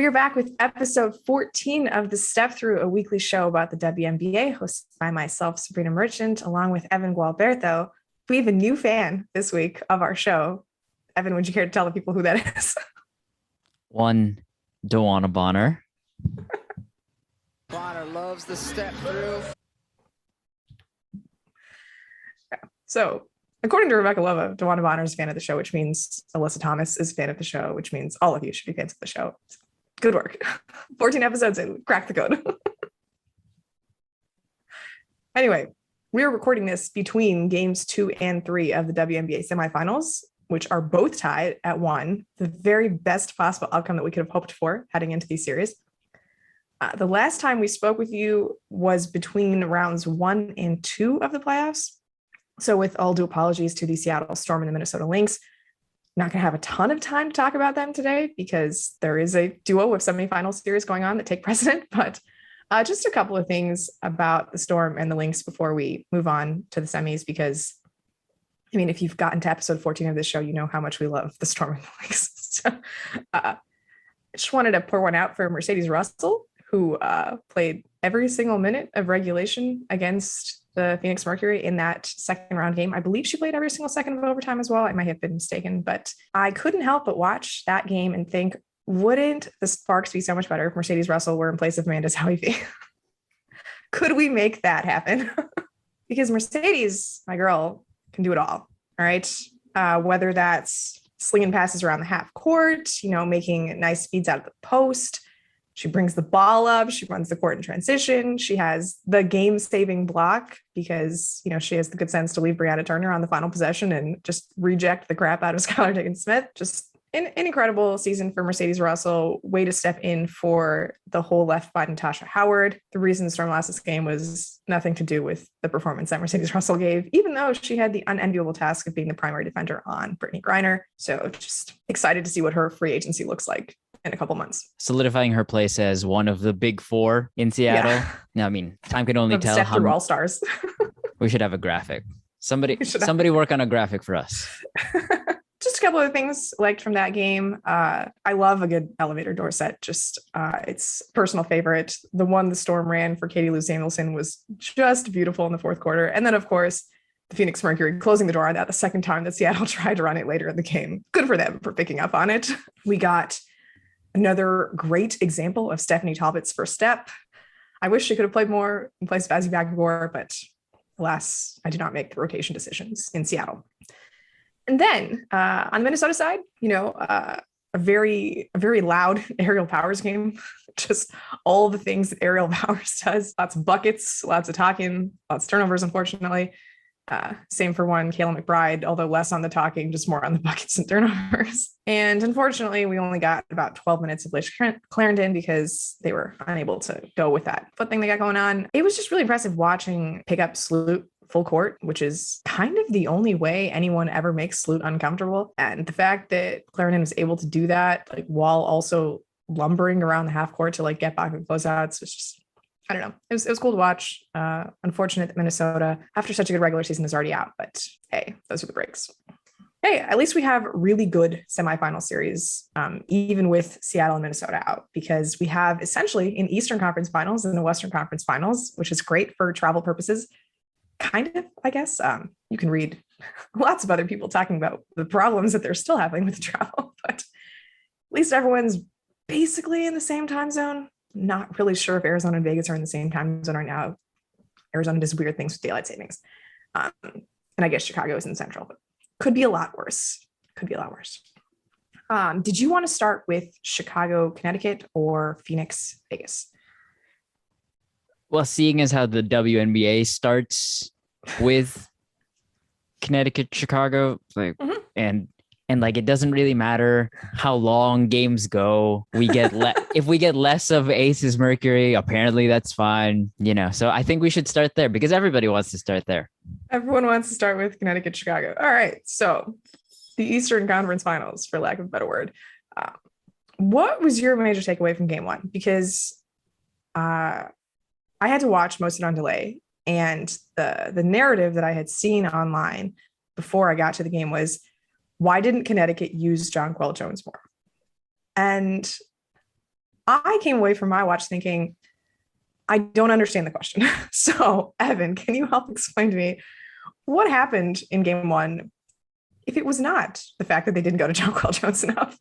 We are back with episode 14 of the Step Through, a weekly show about the WNBA, hosted by myself, Sabrina Merchant, along with Evan Gualberto. We have a new fan this week of our show. Evan, would you care to tell the people who that is? One, DeWanna Bonner. Bonner loves the step through. So, according to Rebecca Lova, DeWanna Bonner is a fan of the show, which means Alyssa Thomas is a fan of the show, which means all of you should be fans of the show. Good work. 14 episodes and crack the code. Anyway, we are recording this between games 2 and 3 of the WNBA semifinals, which are both tied at 1, the very best possible outcome that we could have hoped for heading into these series. The last time we spoke with you was between rounds 1 and 2 of the playoffs. So with all due apologies to the Seattle Storm and the Minnesota Lynx, not going to have a ton of time to talk about them today because there is a duo of semifinal series going on that take precedent, but just a couple of things about the Storm and the Lynx before we move on to the semis, because I mean, if you've gotten to episode 14 of this show, you know how much we love the Storm and the Lynx. So I just wanted to pour one out for Mercedes Russell, who played every single minute of regulation against the Phoenix Mercury in that second round game. I believe she played every single second of overtime as well. I might have been mistaken, but I couldn't help but watch that game and think, wouldn't the Sparks be so much better if Mercedes Russell were in place of Amanda Zahui? Could we make that happen? Because Mercedes, my girl, can do it all right? Whether that's slinging passes around the half court, making nice speeds out of the post. She brings the ball up. She runs the court in transition. She has the game-saving block because, she has the good sense to leave Briann Turner on the final possession and just reject the crap out of Skylar Diggins-Smith. Just an incredible season for Mercedes Russell. Way to step in for the hole left by Natasha Howard. The reason the Storm lost this game was nothing to do with the performance that Mercedes Russell gave, even though she had the unenviable task of being the primary defender on Brittney Griner. So just excited to see what her free agency looks like in a couple months. Solidifying her place as one of the big four in Seattle. Yeah. No, I mean, time can only tell. Step through all stars. We should have a graphic. Somebody work on a graphic for us. Just a couple of things liked from that game. I love a good elevator door set. Just it's a personal favorite. The one the Storm ran for Katie Lou Samuelson was just beautiful in the fourth quarter. And then, of course, the Phoenix Mercury closing the door on that the second time that Seattle tried to run it later in the game. Good for them for picking up on it. We got another great example of Stephanie Talbot's first step. I wish she could have played more in place of Azzy Bagagor, but alas, I do not make the rotation decisions in Seattle. And then on the Minnesota side, a very loud Aerial Powers game. Just all the things that Aerial Powers does. Lots of buckets, lots of talking, lots of turnovers, unfortunately. Same for one, Kayla McBride, although less on the talking, just more on the buckets and turnovers. And unfortunately, we only got about 12 minutes of Lish Clarendon because they were unable to go with that foot thing they got going on. It was just really impressive watching pick up SLOOT full court, which is kind of the only way anyone ever makes SLOOT uncomfortable. And the fact that Clarendon was able to do that, while also lumbering around the half court to get back and closeouts, was just, I don't know. It was cool to watch. Unfortunate that Minnesota, after such a good regular season, is already out. But hey, those are the breaks. Hey, at least we have really good semifinal series, even with Seattle and Minnesota out, because we have essentially an Eastern Conference Finals and a Western Conference Finals, which is great for travel purposes. Kind of, I guess. You can read lots of other people talking about the problems that they're still having with travel, but at least everyone's basically in the same time zone. Not really sure if Arizona and Vegas are in the same time zone right now. Arizona does weird things with daylight savings. And I guess Chicago is in Central, but could be a lot worse. Did you want to start with Chicago, Connecticut, or Phoenix, Vegas? Well, seeing as how the WNBA starts with Connecticut, Chicago, and it doesn't really matter how long games go. We get if we get less of Aces Mercury, apparently that's fine. So I think we should start there because everybody wants to start there. Everyone wants to start with Connecticut, Chicago. All right. So the Eastern Conference Finals, for lack of a better word. What was your major takeaway from game one? Because I had to watch most of it on delay, and the narrative that I had seen online before I got to the game was, why didn't Connecticut use Jonquel Jones more? And I came away from my watch thinking, I don't understand the question. So, Evan, can you help explain to me what happened in game one if it was not the fact that they didn't go to Jonquel Jones enough?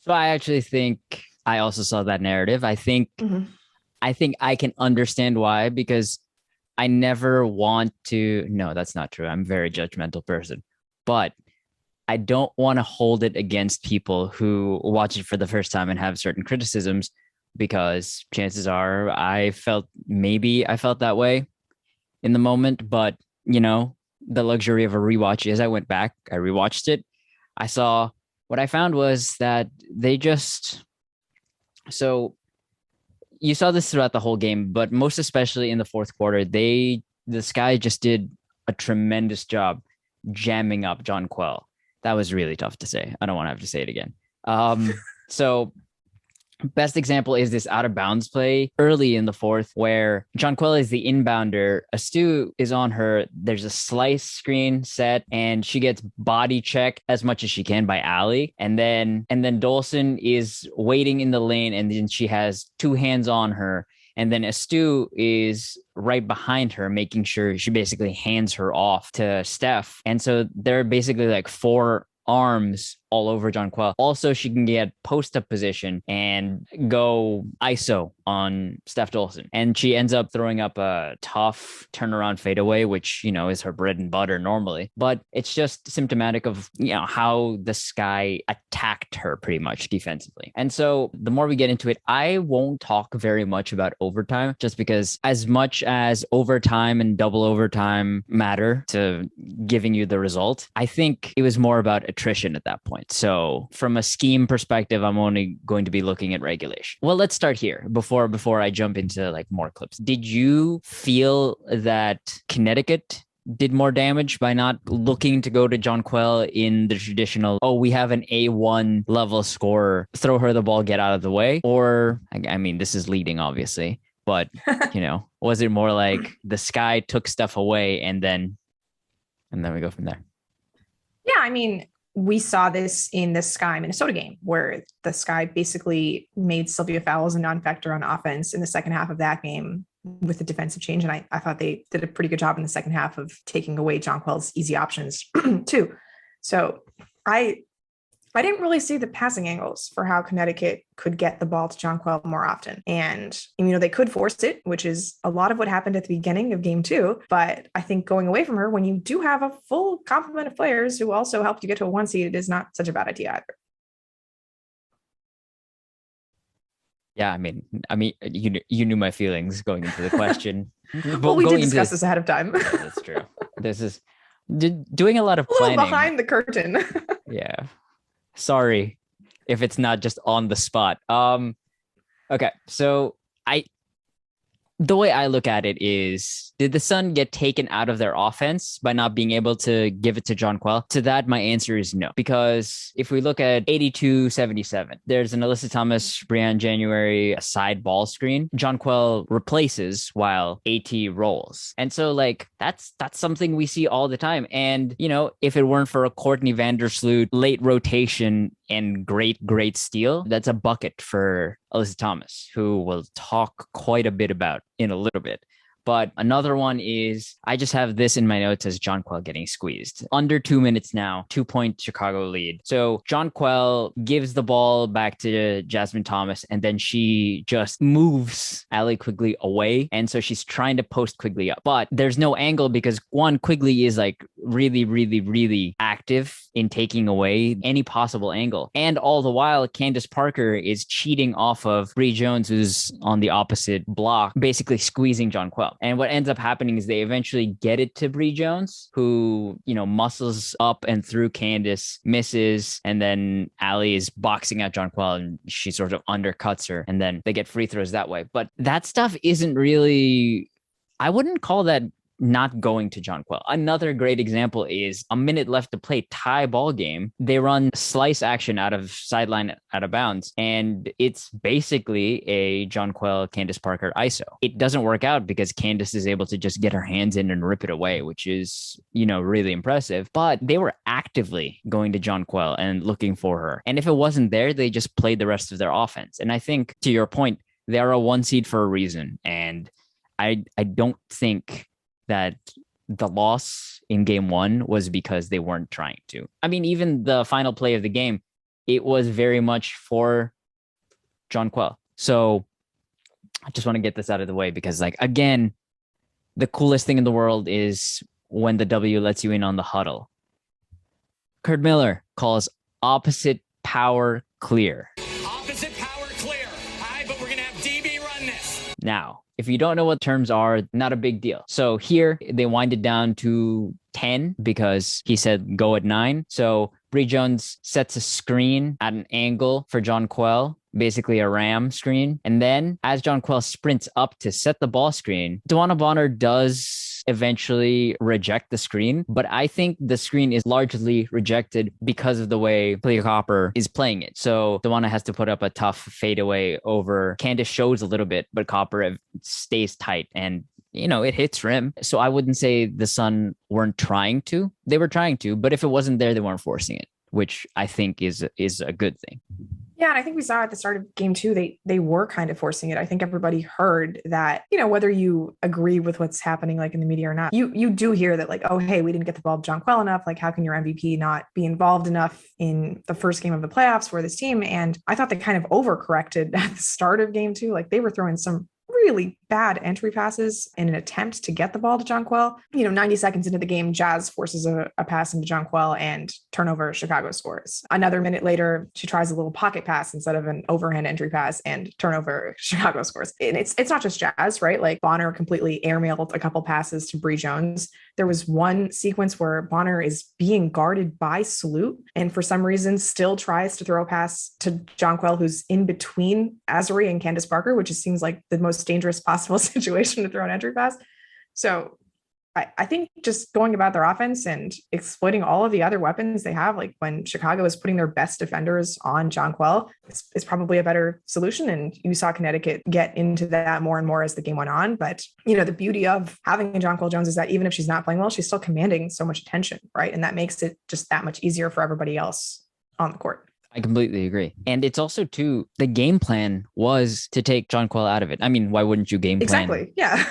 So I actually think I also saw that narrative. I think I can understand why, because I never want to. No, that's not true. I'm a very judgmental person, but I don't want to hold it against people who watch it for the first time and have certain criticisms, because chances are I felt that way in the moment. But, the luxury of a rewatch is I went back, I rewatched it. What I found was that so you saw this throughout the whole game, but most especially in the fourth quarter, the Sky just did a tremendous job jamming up Jonquel. That was really tough to say. I don't want to have to say it again. So best example is this out of bounds play early in the fourth where Jonquel is the inbounder. Astu is on her. There's a slice screen set and she gets body check as much as she can by Ali. And then Dolson is waiting in the lane and then she has two hands on her. And then Astu is right behind her, making sure she basically hands her off to Steph. And so they're basically like four arms all over Jonquel. Also, she can get post-up position and go ISO on Steph Dolson. And she ends up throwing up a tough turnaround fadeaway, which, is her bread and butter normally. But it's just symptomatic of, how the Sky attacked her pretty much defensively. And so the more we get into it, I won't talk very much about overtime, just because as much as overtime and double overtime matter to giving you the result, I think it was more about attrition at that point. So from a scheme perspective, I'm only going to be looking at regulation. Well, let's start here before I jump into like more clips. Did you feel that Connecticut did more damage by not looking to go to Jonquel in the traditional, we have an A1 level scorer, throw her the ball, get out of the way? Or, I mean, this is leading, obviously, but, was it more like the Sky took stuff away and then we go from there? Yeah, I mean, we saw this in the Sky Minnesota game where the Sky basically made Sylvia Fowles a non-factor on offense in the second half of that game with the defensive change. And I thought they did a pretty good job in the second half of taking away Jonquel's easy options too. So I didn't really see the passing angles for how Connecticut could get the ball to Jonquel more often. And, they could force it, which is a lot of what happened at the beginning of game two. But I think going away from her, when you do have a full complement of players who also helped you get to a 1 seed, it is not such a bad idea either. Yeah, I mean, you knew my feelings going into the question. Well, we did discuss this ahead of time. Yeah, that's true. This is doing a lot of planning. A little behind the curtain. Yeah. Sorry if it's not just on the spot. Okay, so the way I look at it is, did the Sun get taken out of their offense by not being able to give it to Jonquel? To that, my answer is no. Because if we look at 82-77, there's an Alyssa Thomas, Briann January side ball screen. Jonquel replaces while AT rolls. And so that's something we see all the time. And, if it weren't for a Courtney Vandersloot late rotation and great steal, that's a bucket for Alyssa Thomas, who we'll talk quite a bit about in a little bit. But another one is, I just have this in my notes as Jonquel getting squeezed. Under 2 minutes now, 2-point Chicago lead. So Jonquel gives the ball back to Jaz Thomas, and then she just moves Allie Quigley away. And so she's trying to post Quigley up. But there's no angle because, one, Quigley is really, really, really active in taking away any possible angle. And all the while, Candace Parker is cheating off of Bri Jones, who's on the opposite block, basically squeezing Jonquel. And what ends up happening is they eventually get it to Bri Jones, who, muscles up and through Candace, misses, and then Allie is boxing out Jonquel and she sort of undercuts her, and then they get free throws that way. But that stuff isn't really, I wouldn't call that not going to Jonquel. Another great example is a minute left to play, tie ball game. They run slice action out of sideline, out of bounds, and it's basically a Jonquel Candace Parker ISO. It doesn't work out because Candace is able to just get her hands in and rip it away, which is, really impressive. But they were actively going to Jonquel and looking for her. And if it wasn't there, they just played the rest of their offense. And I think, to your point, they are a 1 seed for a reason. And I don't think that the loss in game 1 was because they weren't trying to. I mean, even the final play of the game, it was very much for Jonquel. So I just want to get this out of the way because, again, the coolest thing in the world is when the W lets you in on the huddle. Curt Miller calls opposite power clear. Opposite power clear. Hi, but we're going to have DB run this. Now, if you don't know what terms are, not a big deal. So here they wind it down to 10 because he said go at 9. So Bri Jones sets a screen at an angle for Jonquel, basically a ram screen. And then as Jonquel sprints up to set the ball screen, DeWanna Bonner does eventually reject the screen. But I think the screen is largely rejected because of the way Kahleah Copper is playing it. So DeWanna has to put up a tough fadeaway over. Candace shows a little bit, but Copper stays tight and it hits rim. So I wouldn't say the Sun weren't trying to. They were trying to, but if it wasn't there, they weren't forcing it, which I think is a good thing. Yeah, and I think we saw at the start of game 2, they were kind of forcing it. I think everybody heard that, whether you agree with what's happening in the media or not, you do hear that oh, hey, we didn't get the ball to Jonquel enough. How can your MVP not be involved enough in the first game of the playoffs for this team? And I thought they kind of overcorrected at the start of game 2. They were throwing some really bad entry passes in an attempt to get the ball to Jonquel. 90 seconds into the game, Jaz forces a pass into Jonquel and turnover, Chicago scores. Another minute later, she tries a little pocket pass instead of an overhand entry pass and turnover, Chicago scores. And it's not just Jaz, right? Bonner completely airmailed a couple passes to Bri Jones. There was one sequence where Bonner is being guarded by SLOOT and for some reason still tries to throw a pass to Jonquel, who's in between Azuri and Candace Parker, which just seems like the most dangerous possible situation to throw an entry pass. So I think just going about their offense and exploiting all of the other weapons they have, when Chicago is putting their best defenders on Jonquel, is probably a better solution. And you saw Connecticut get into that more and more as the game went on. But, the beauty of having Jonquel Jones is that even if she's not playing well, she's still commanding so much attention, right? And that makes it just that much easier for everybody else on the court. I completely agree. And it's also, too, the game plan was to take Jonquel out of it. I mean, why wouldn't you game plan? Exactly. Yeah.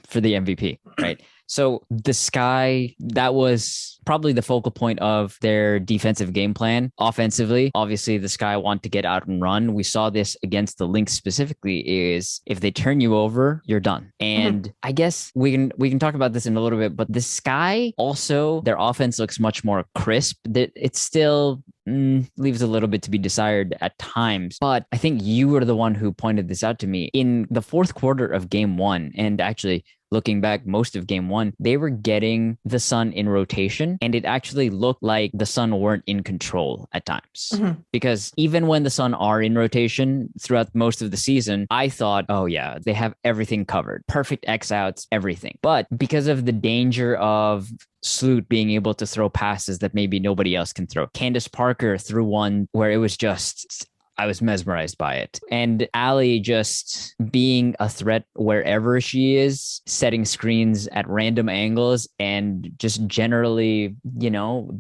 For the MVP, right? So the Sky, that was probably the focal point of their defensive game plan. Offensively, obviously the Sky want to get out and run. We saw this against the Lynx specifically, is if they turn you over, you're done. And I guess we can talk about this in a little bit, but the Sky also, their offense looks much more crisp. It still leaves a little bit to be desired at times. But I think you were the one who pointed this out to me in the fourth quarter of game 1. And actually, looking back, most of game 1, they were getting the Sun in rotation, and it actually looked like the Sun weren't in control at times. Because even when the Sun are in rotation throughout most of the season, I thought, oh yeah, they have everything covered. Perfect X outs, everything. But because of the danger of SLOOT being able to throw passes that maybe nobody else can throw, Candace Parker threw one where it was just, I was mesmerized by it. And Allie just being a threat wherever she is, setting screens at random angles and just generally,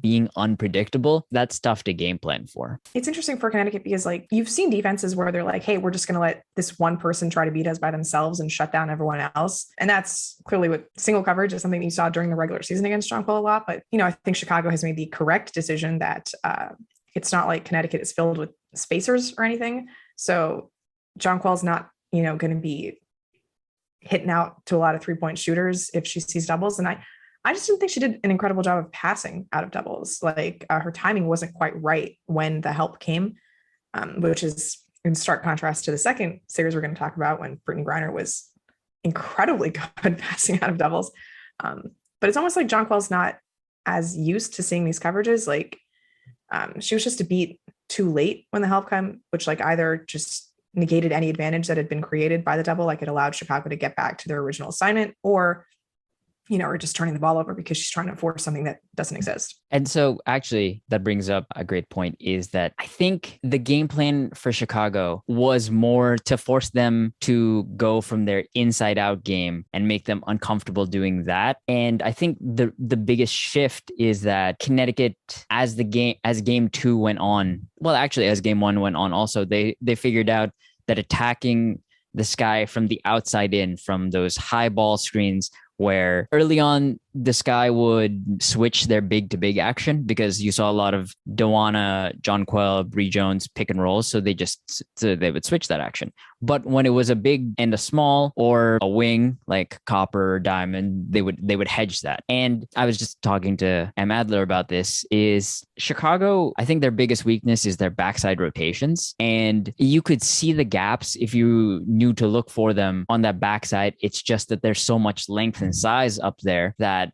being unpredictable. That's tough to game plan for. It's interesting for Connecticut because you've seen defenses where they're like, hey, we're just going to let this one person try to beat us by themselves and shut down everyone else. And that's clearly what single coverage is something that you saw during the regular season against Jonquel a lot. But, I think Chicago has made the correct decision that it's not like Connecticut is filled with spacers or anything. So Jonquel's not, going to be hitting out to a lot of 3-point shooters if she sees doubles. And I just didn't think she did an incredible job of passing out of doubles. Her timing wasn't quite right when the help came, which is in stark contrast to the second series we're going to talk about when Brittney Griner was incredibly good passing out of doubles. But it's almost like Jonquel's not as used to seeing these coverages. She was just a beat too late when the help came, which either just negated any advantage that had been created by the double, it allowed Chicago to get back to their original assignment, or or just turning the ball over because she's trying to force something that doesn't exist. And so actually that brings up a great point, is that I think the game plan for Chicago was more to force them to go from their inside out game and make them uncomfortable doing that. And I think the biggest shift is that Connecticut, as game 2 went on, well, actually as game 1 went on also, they figured out that attacking the Sky from the outside in, from those high ball screens, where early on the Sky would switch their big to big action, because you saw a lot of Dawana, Jonquel, Bri Jones pick and rolls. So they would switch that action. But when it was a big and a small, or a wing like Copper or Diamond, they would hedge that. And I was just talking to Em Adler about this. Is Chicago, I think their biggest weakness is their backside rotations. And you could see the gaps if you knew to look for them on that backside. It's just that there's so much length and size up there that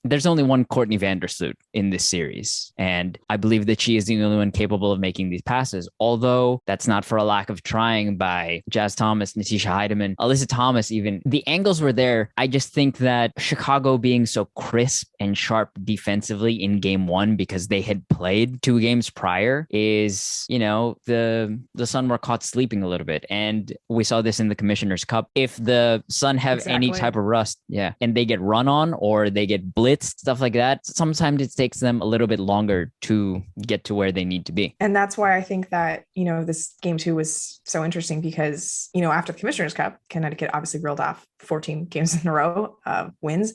there's only one Courtney Vandersloot in this series. And I believe that she is the only one capable of making these passes. Although that's not for a lack of trying by Jaz Thomas, Natisha Hiedeman, Alyssa Thomas even. The angles were there. I just think that Chicago being so crisp and sharp defensively in game 1, because they had played 2 games prior, is, the Sun were caught sleeping a little bit. And we saw this in the Commissioner's Cup. If the Sun have any type of rust, and they get run on or they get blitzed, stuff like that, sometimes it takes them a little bit longer to get to where they need to be. And that's why I think that, this game 2 was so interesting, because, after the Commissioner's Cup, Connecticut obviously reeled off 14 games in a row of wins.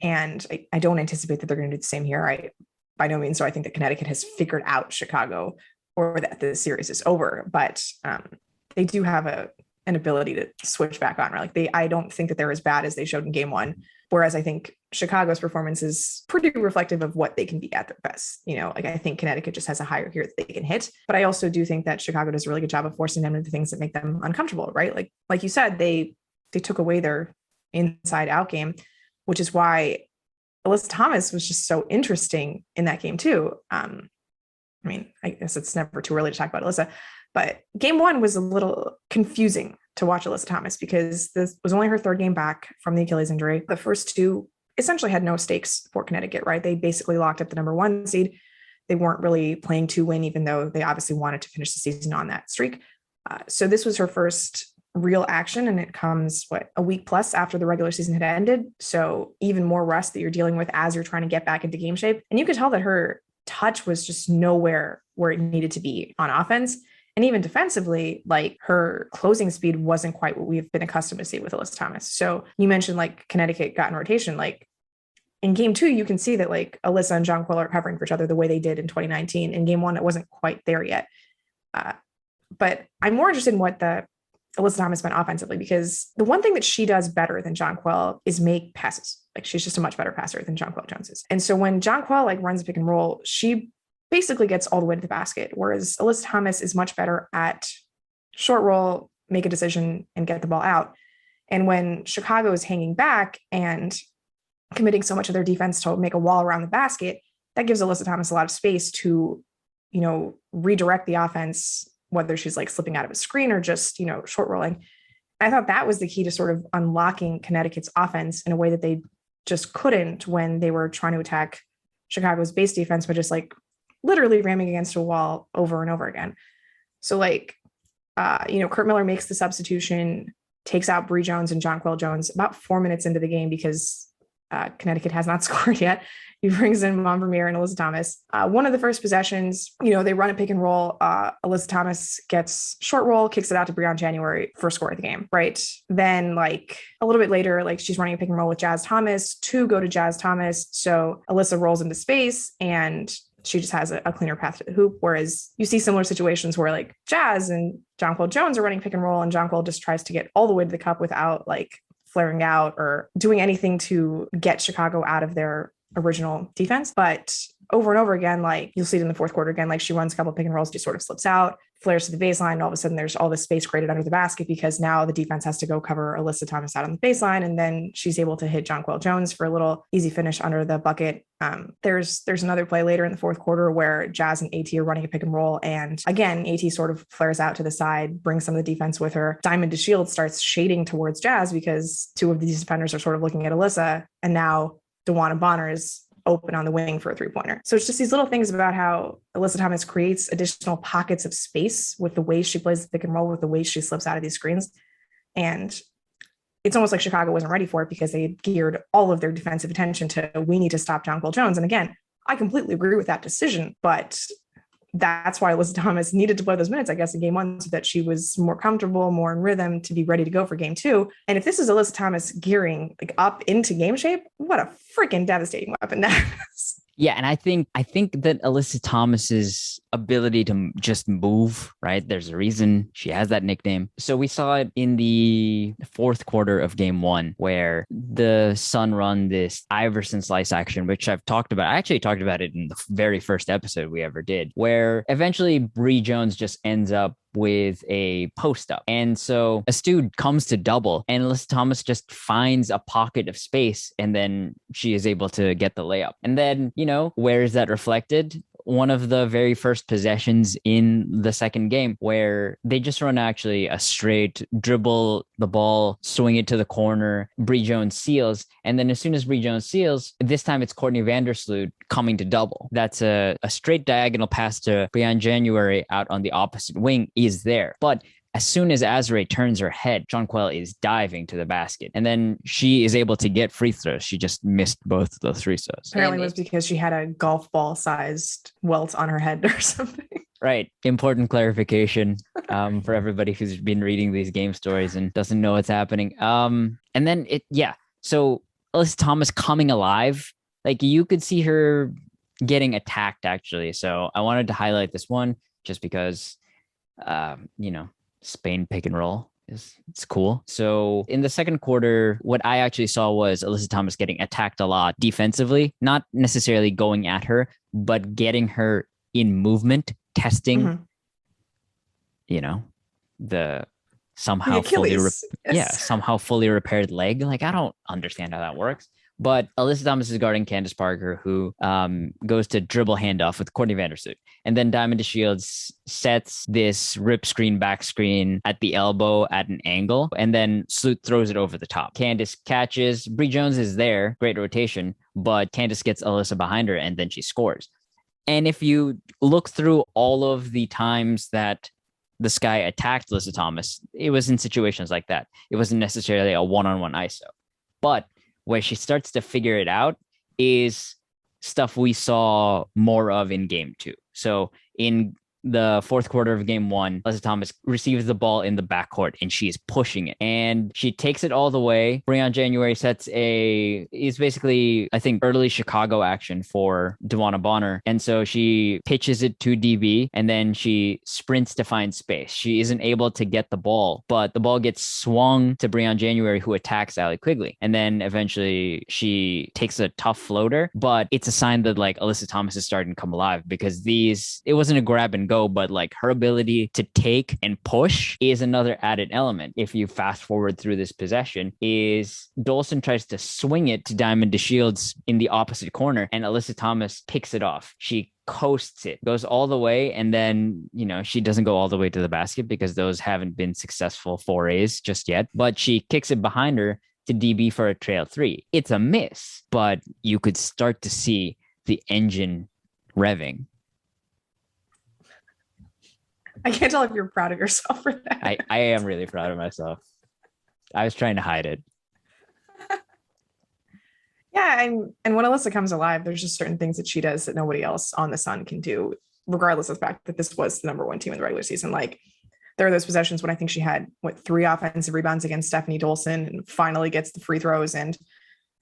And I don't anticipate that they're going to do the same here. By no means. So I think that Connecticut has figured out Chicago, or that the series is over, but they do have an ability to switch back on, right? I don't think that they're as bad as they showed in game 1. Whereas I think Chicago's performance is pretty reflective of what they can be at their best. I think Connecticut just has a higher gear that they can hit. But I also do think that Chicago does a really good job of forcing them into things that make them uncomfortable, right? Like you said, they took away their inside out game, which is why Alyssa Thomas was just so interesting in that game too. I guess it's never too early to talk about Alyssa, but game 1 was a little confusing to watch Alyssa Thomas, because this was only her 3rd game back from the Achilles injury. The first 2 essentially had no stakes for Connecticut, right? They basically locked up the number 1 seed. They weren't really playing to win, even though they obviously wanted to finish the season on that streak. So this was her first real action, and it comes a week plus after the regular season had ended. So even more rust that you're dealing with as you're trying to get back into game shape. And you could tell that her touch was just nowhere where it needed to be on offense. And even defensively, her closing speed wasn't quite what we've been accustomed to see with Alyssa Thomas. So you mentioned Connecticut got in rotation. In game 2, you can see that Alyssa and Jonquel are covering for each other the way they did in 2019. In game 1, it wasn't quite there yet. But I'm more interested in what the Alyssa Thomas meant offensively, because the one thing that she does better than Jonquel is make passes. She's just a much better passer than Jonquel Jones is. And so when Jonquel runs a pick and roll, she basically gets all the way to the basket, whereas Alyssa Thomas is much better at short roll, make a decision, and get the ball out. And when Chicago is hanging back and committing so much of their defense to make a wall around the basket, that gives Alyssa Thomas a lot of space to, redirect the offense, whether she's slipping out of a screen or just, short rolling. I thought that was the key to sort of unlocking Connecticut's offense in a way that they just couldn't when they were trying to attack Chicago's base defense, but just literally ramming against a wall over and over again. So Curt Miller makes the substitution, takes out Bri Jones and Jonquel Jones about 4 minutes into the game, because Connecticut has not scored yet. He brings in Mon Vermeer and Alyssa Thomas. One of the first possessions, they run a pick and roll. Alyssa Thomas gets short roll, kicks it out to Briann January, first score of the game, right? Then a little bit later, she's running a pick and roll with Jaz Thomas. 2 go to Jaz Thomas. So Alyssa rolls into space and she just has a cleaner path to the hoop. Whereas you see similar situations where Jaz and Jonquel Jones are running pick and roll, and Jonquel just tries to get all the way to the cup without flaring out or doing anything to get Chicago out of their original defense. But over and over again, you'll see it in the fourth quarter again, she runs a couple pick and rolls, just sort of slips out, flares to the baseline. And all of a sudden there's all this space created under the basket because now the defense has to go cover Alyssa Thomas out on the baseline. And then she's able to hit Jonquel Jones for a little easy finish under the bucket. There's another play later in the fourth quarter where Jaz and AT are running a pick and roll. And again, AT sort of flares out to the side, brings some of the defense with her. Diamond DeShields starts shading towards Jaz because two of these defenders are sort of looking at Alyssa. And now DeWanna Bonner is open on the wing for a three-pointer. So it's just these little things about how Alyssa Thomas creates additional pockets of space with the way she plays the pick and roll, with the way she slips out of these screens. And it's almost like Chicago wasn't ready for it because they geared all of their defensive attention to, we need to stop Jonquel Jones. And again, I completely agree with that decision, but that's why Alyssa Thomas needed to play those minutes, I guess, in game one, so that she was more comfortable, more in rhythm to be ready to go for game two. And if this is Alyssa Thomas gearing like up into game shape, what a freaking devastating weapon that is. Yeah, and I think that Alyssa Thomas's ability to just move, right? There's a reason she has that nickname. So we saw it in the fourth quarter of game one, where the Sun run this Iverson slice action, which I've talked about. I actually talked about it in the very first episode we ever did, where eventually Bri Jones just ends up with a post up. And so Astute comes to double and Alyssa Thomas just finds a pocket of space, and then she is able to get the layup. And then, where is that reflected? One of the very first possessions in the second game, where they just run actually a straight dribble the ball, swing it to the corner. Bri Jones seals. And then as soon as Bri Jones seals, this time it's Courtney Vandersloot coming to double. That's a straight diagonal pass to Briann January out on the opposite wing is there. But as soon as Azrae turns her head, Jonquel is diving to the basket. And then she is able to get free throws. She just missed both of those free throws. Apparently it was because she had a golf ball sized welt on her head or something. Right. Important clarification for everybody who's been reading these game stories and doesn't know what's happening. And then so Alyssa Thomas coming alive, like you could see her getting attacked actually. So I wanted to highlight this one just because, Spain pick and roll it's cool. So in the second quarter, what I actually saw was Alyssa Thomas getting attacked a lot defensively, not necessarily going at her, but getting her in movement, testing, the somehow somehow fully repaired leg. Like, I don't understand how that works. But Alyssa Thomas is guarding Candace Parker, who goes to dribble handoff with Courtney Vandersloot. And then Diamond DeShields sets this rip screen, back screen at the elbow at an angle. And then Sloot throws it over the top. Candace catches. Bri Jones is there. Great rotation. But Candace gets Alyssa behind her, and then she scores. And if you look through all of the times that the Sky attacked Alyssa Thomas, it was in situations like that. It wasn't necessarily a one-on-one ISO. But where she starts to figure it out is stuff we saw more of in game two. So in the fourth quarter of game one, Alyssa Thomas receives the ball in the backcourt and she is pushing it and she takes it all the way. Briann January is basically, I think, early Chicago action for DeWanna Bonner. And so she pitches it to DB and then she sprints to find space. She isn't able to get the ball, but the ball gets swung to Briann January, who attacks Allie Quigley. And then eventually she takes a tough floater, but it's a sign that like Alyssa Thomas is starting to come alive, because it wasn't a grab and go, but like her ability to take and push is another added element. If you fast forward through this possession, is Dolson tries to swing it to Diamond DeShields in the opposite corner and Alyssa Thomas picks it off. She coasts it, goes all the way, and then she doesn't go all the way to the basket because those haven't been successful forays just yet, but she kicks it behind her to DB for a trail three. It's a miss, but you could start to see the engine revving. I can't tell if you're proud of yourself for that. I am really proud of myself. I was trying to hide it. Yeah, and when Alyssa comes alive, there's just certain things that she does that nobody else on the Sun can do, regardless of the fact that this was the number one team in the regular season. Like, there are those possessions when I think she had 3 offensive rebounds against Stephanie Dolson and finally gets the free throws. And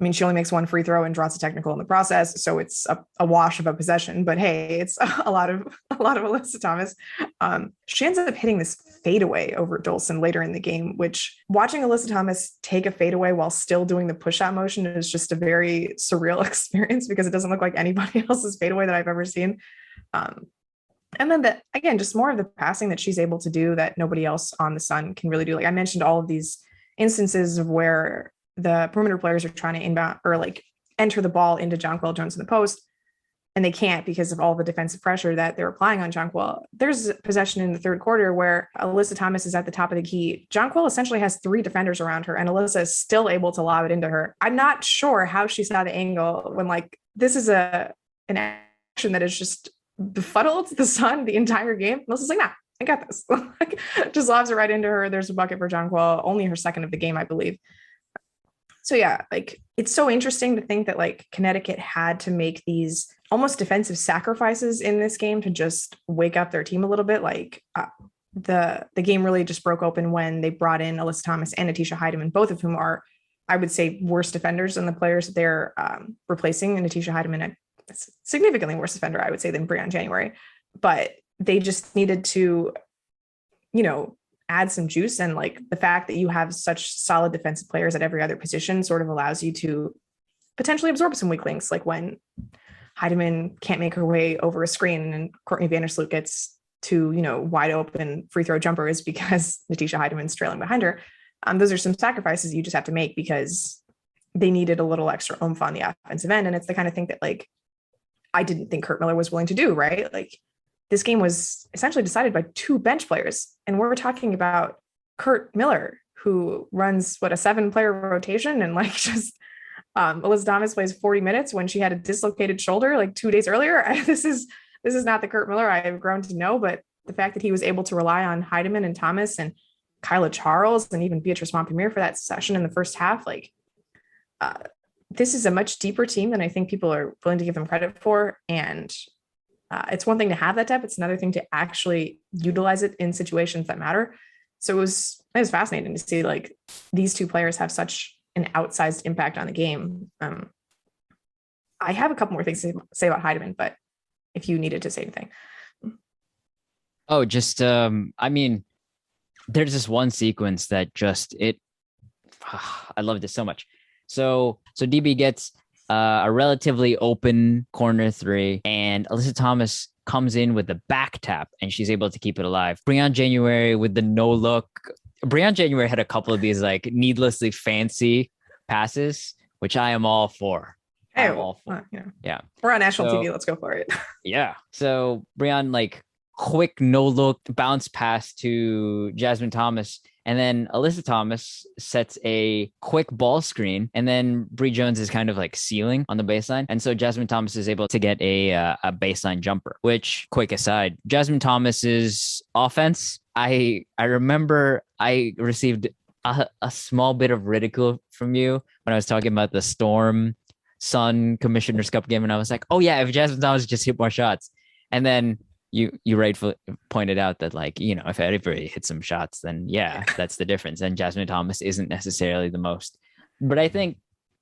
I mean, she only makes one free throw and draws a technical in the process, so it's a wash of a possession. But hey, it's a lot of Alyssa Thomas. She ends up hitting this fadeaway over Dolson later in the game, which, watching Alyssa Thomas take a fadeaway while still doing the push-out motion is just a very surreal experience, because it doesn't look like anybody else's fadeaway that I've ever seen. And then again, just more of the passing that she's able to do that nobody else on the Sun can really do. Like I mentioned, all of these instances of where the perimeter players are trying to inbound or like enter the ball into Jonquel Jones in the post, and they can't because of all the defensive pressure that they're applying on Jonquel. There's a possession in the third quarter where Alyssa Thomas is at the top of the key. Jonquel essentially has 3 defenders around her, and Alyssa is still able to lob it into her. I'm not sure how she saw the angle when like this is an action that is just befuddled the Sun the entire game. Alyssa's like, nah, I got this. Like, just lobs it right into her. There's a bucket for Jonquel, only her second of the game, I believe. So yeah, like it's so interesting to think that like Connecticut had to make these almost defensive sacrifices in this game to just wake up their team a little bit. Like the game really just broke open when they brought in Alyssa Thomas and Natisha Hiedeman, both of whom are, I would say, worse defenders than the players that they're replacing. And Natisha Hiedeman, a significantly worse defender, I would say, than Briann January. But they just needed to, you know, add some juice. And like the fact that you have such solid defensive players at every other position sort of allows you to potentially absorb some weak links, like when Hiedeman can't make her way over a screen and Courtney Vandersloot gets to, you know, wide open free throw jumpers because Natisha Hiedeman's trailing behind her. Those are some sacrifices you just have to make because they needed a little extra oomph on the offensive end. And it's the kind of thing that like I didn't think Curt Miller was willing to do, right? Like this game was essentially decided by 2 bench players. And we're talking about Curt Miller, who runs a 7-player rotation, and like just Alyssa Thomas plays 40 minutes when she had a dislocated shoulder like 2 days earlier. This is not the Curt Miller I have grown to know, but the fact that he was able to rely on Hiedeman and Thomas and Kyla Charles and even Beatrice Montpamir for that session in the first half, like this is a much deeper team than I think people are willing to give them credit for. And it's one thing to have that depth. It's another thing to actually utilize it in situations that matter. So it was fascinating to see like these 2 players have such an outsized impact on the game. I have a couple more things to say about Hiedeman, but if you needed to say anything. Oh, just, I mean, there's this one sequence that just, I loved it so much. So DB gets a relatively open corner 3, and Alyssa Thomas comes in with the back tap, and she's able to keep it alive. Briann January with the no look. Briann January had a couple of these like needlessly fancy passes, which I am all for. Hey, yeah, we're on national TV. Let's go for it. Yeah. So Briann, like quick no look bounce pass to Jaz Thomas. And then Alyssa Thomas sets a quick ball screen, and then Bri Jones is kind of like sealing on the baseline. And so Jaz Thomas is able to get a baseline jumper, which, quick aside, Jaz Thomas's offense, I remember I received a small bit of ridicule from you when I was talking about the Storm Sun Commissioner's Cup game. And I was like, oh yeah, if Jaz Thomas just hit more shots. And then you rightfully pointed out that, like, you know, if everybody hits some shots, then yeah, that's the difference. And Jaz Thomas isn't necessarily the most. But I think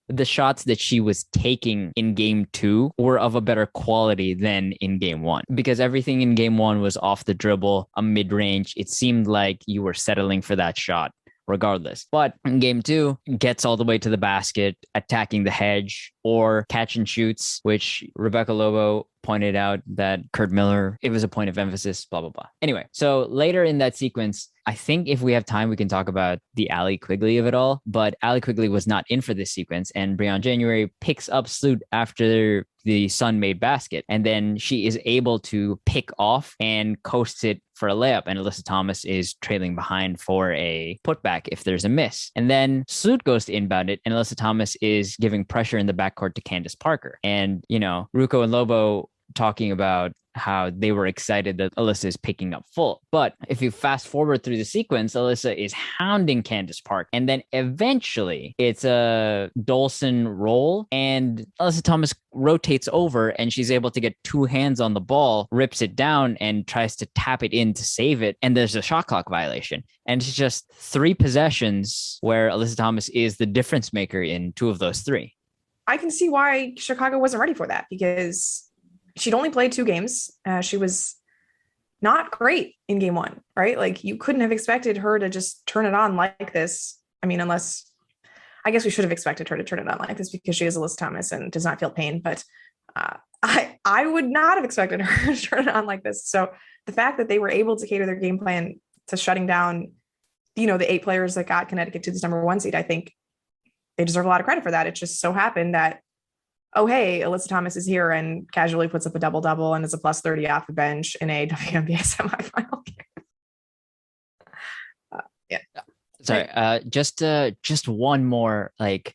the shots that she was taking in game 2 were of a better quality than in game 1, because everything in game 1 was off the dribble, a mid-range. It seemed like you were settling for that shot regardless. But in game 2, gets all the way to the basket, attacking the hedge or catch and shoots, which Rebecca Lobo pointed out that Curt Miller, it was a point of emphasis, blah, blah, blah. Anyway, so later in that sequence, I think if we have time, we can talk about the Allie Quigley of it all. But Allie Quigley was not in for this sequence, and Briann January picks up SLOOT after the Sun made basket. And then she is able to pick off and coast it for a layup. And Alyssa Thomas is trailing behind for a putback if there's a miss. And then SLOOT goes to inbound it, and Alyssa Thomas is giving pressure in the backcourt to Candace Parker. And, you know, Ruko and Lobo talking about how they were excited that Alyssa is picking up full. But if you fast forward through the sequence, Alyssa is hounding Candace Park. And then eventually it's a Dolson roll, and Alyssa Thomas rotates over, and she's able to get 2 hands on the ball, rips it down, and tries to tap it in to save it. And there's a shot clock violation. And it's just 3 possessions where Alyssa Thomas is the difference maker in 2 of those 3. I can see why Chicago wasn't ready for that, because she'd only played 2 games. She was not great in game 1, right? Like, you couldn't have expected her to just turn it on like this. I mean, unless, I guess we should have expected her to turn it on like this because she is Alyssa Thomas and does not feel pain. But I would not have expected her to turn it on like this. So the fact that they were able to cater their game plan to shutting down, the 8 players that got Connecticut to this number 1 seed, I think they deserve a lot of credit for that. It just so happened that, oh, hey, Alyssa Thomas is here and casually puts up a double-double and is a plus 30 off the bench in a WNBA semifinal game. Yeah. Sorry, just one more, like,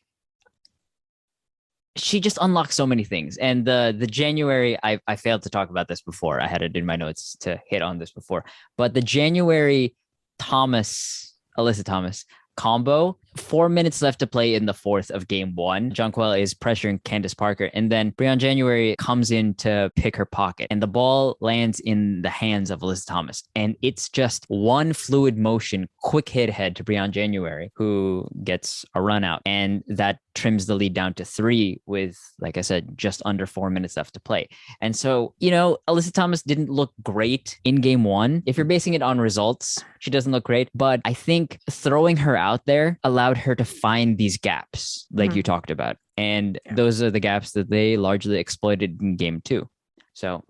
she just unlocks so many things. And the January, I failed to talk about this before. I had it in my notes to hit on this before. But the January Alyssa Thomas combo, 4 minutes left to play in the 4th of game 1. Jonquel is pressuring Candace Parker, and then Briann January comes in to pick her pocket, and the ball lands in the hands of Alyssa Thomas. And it's just one fluid motion, quick hit ahead to Briann January, who gets a run out, and that trims the lead down to 3 with, like I said, just under 4 minutes left to play. And so, Alyssa Thomas didn't look great in game 1. If you're basing it on results, she doesn't look great, but I think throwing her out there allowed her to find these gaps like you talked about. And those are the gaps that they largely exploited in game 2. So,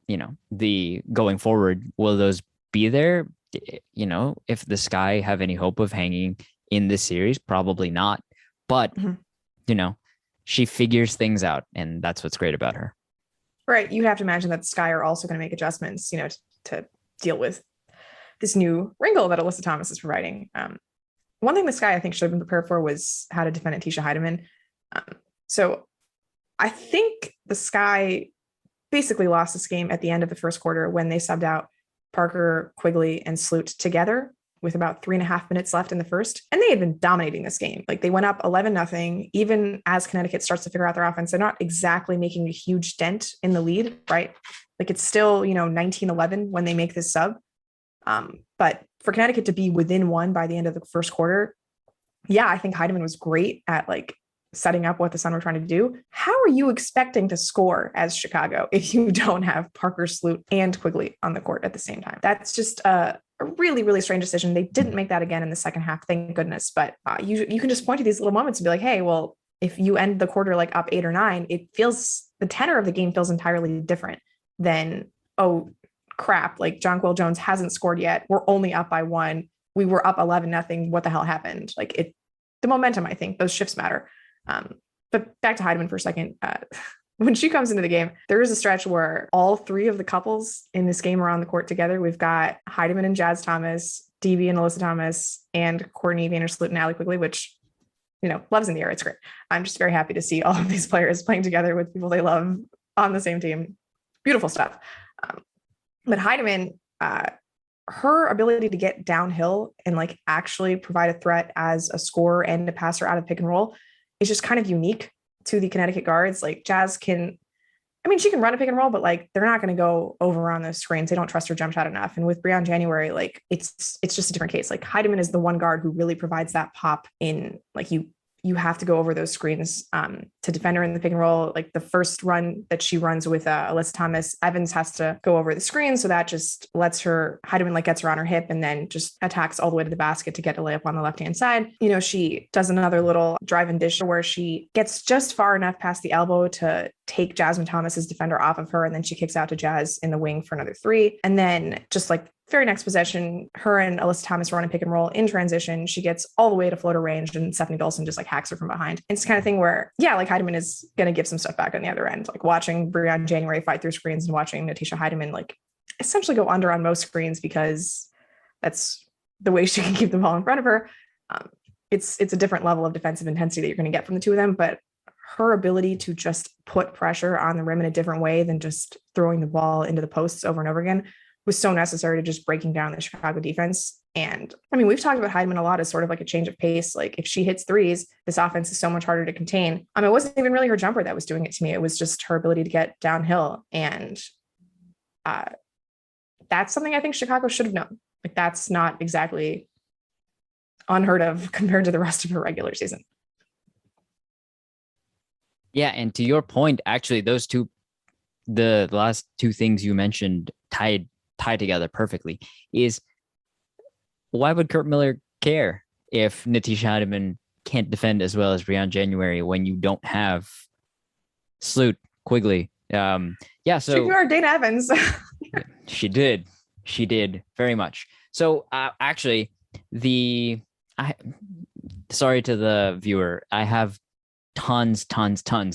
the going forward, will those be there? If the Sky have any hope of hanging in this series, probably not. But, she figures things out, and that's what's great about her. Right. You have to imagine that the Sky are also going to make adjustments, to deal with this new wrinkle that Alyssa Thomas is providing. One thing the Sky, I think, should have been prepared for was how to defend Natisha Hiedeman. So I think the Sky basically lost this game at the end of the first quarter when they subbed out Parker, Quigley, and SLOOT together with about 3.5 minutes left in the first. And they had been dominating this game. Like, they went up 11-0. Even as Connecticut starts to figure out their offense, they're not exactly making a huge dent in the lead, right? Like, it's still, 19-11 when they make this sub. But for Connecticut to be within 1 by the end of the first quarter, I think Hiedeman was great at setting up what the Sun were trying to do. How are you expecting to score as Chicago if you don't have Parker, SLOOT, and Quigley on the court at the same time? That's just a really, really strange decision. They didn't make that again in the second half, thank goodness. But you can just point to these little moments and be like, hey, well, if you end the quarter up 8 or 9, the tenor of the game feels entirely different than, oh, crap, Jonquel Jones hasn't scored yet. We're only up by 1. We were up 11-0. What the hell happened? The momentum, I think those shifts matter. But back to Hiedeman for a second. When she comes into the game, there is a stretch where all 3 of the couples in this game are on the court together. We've got Hiedeman and Jaz Thomas, DB and Alyssa Thomas, and Courtney Vandersloot and Allie Quigley, which, love's in the air. It's great. I'm just very happy to see all of these players playing together with people they love on the same team. Beautiful stuff. But Hiedeman, her ability to get downhill and actually provide a threat as a scorer and a passer out of pick and roll is just kind of unique to the Connecticut guards. Jaz she can run a pick and roll, but they're not going to go over on those screens. They don't trust her jump shot enough. And with Briann January, it's just a different case. Hiedeman is the one guard who really provides that pop in, you have to go over those screens to defend her in the pick and roll. The first run that she runs with Alyssa Thomas, Evans has to go over the screen. So that just lets her, Hiedeman gets her on her hip and then just attacks all the way to the basket to get a layup on the left-hand side. She does another little drive and dish where she gets just far enough past the elbow to take Jasmine Thomas's defender off of her. And then she kicks out to Jaz in the wing for another 3. And then just very next possession, her and Alyssa Thomas run a pick and roll in transition. She gets all the way to floater range and Stephanie Dolson just hacks her from behind. It's the kind of thing where, Hiedeman is going to give some stuff back on the other end. Watching Briann January fight through screens and watching Natisha Hiedeman essentially go under on most screens because that's the way she can keep the ball in front of her. It's a different level of defensive intensity that you're going to get from the 2 of them, but her ability to just put pressure on the rim in a different way than just throwing the ball into the posts over and over again was so necessary to just breaking down the Chicago defense. And we've talked about Hiedeman a lot as sort of a change of pace. If she hits 3s, this offense is so much harder to contain. It wasn't even really her jumper that was doing it to me. It was just her ability to get downhill. And that's something I think Chicago should have known. That's not exactly unheard of compared to the rest of her regular season. Yeah. And to your point, actually, those two, the last 2 things you mentioned tie together perfectly. Is why would Curt Miller care if Natisha Hiedeman can't defend as well as Briann January when you don't have SLOOT, Quigley, Yeah, She so are Dana Evans. she did very much. So actually, sorry to the viewer, I have tons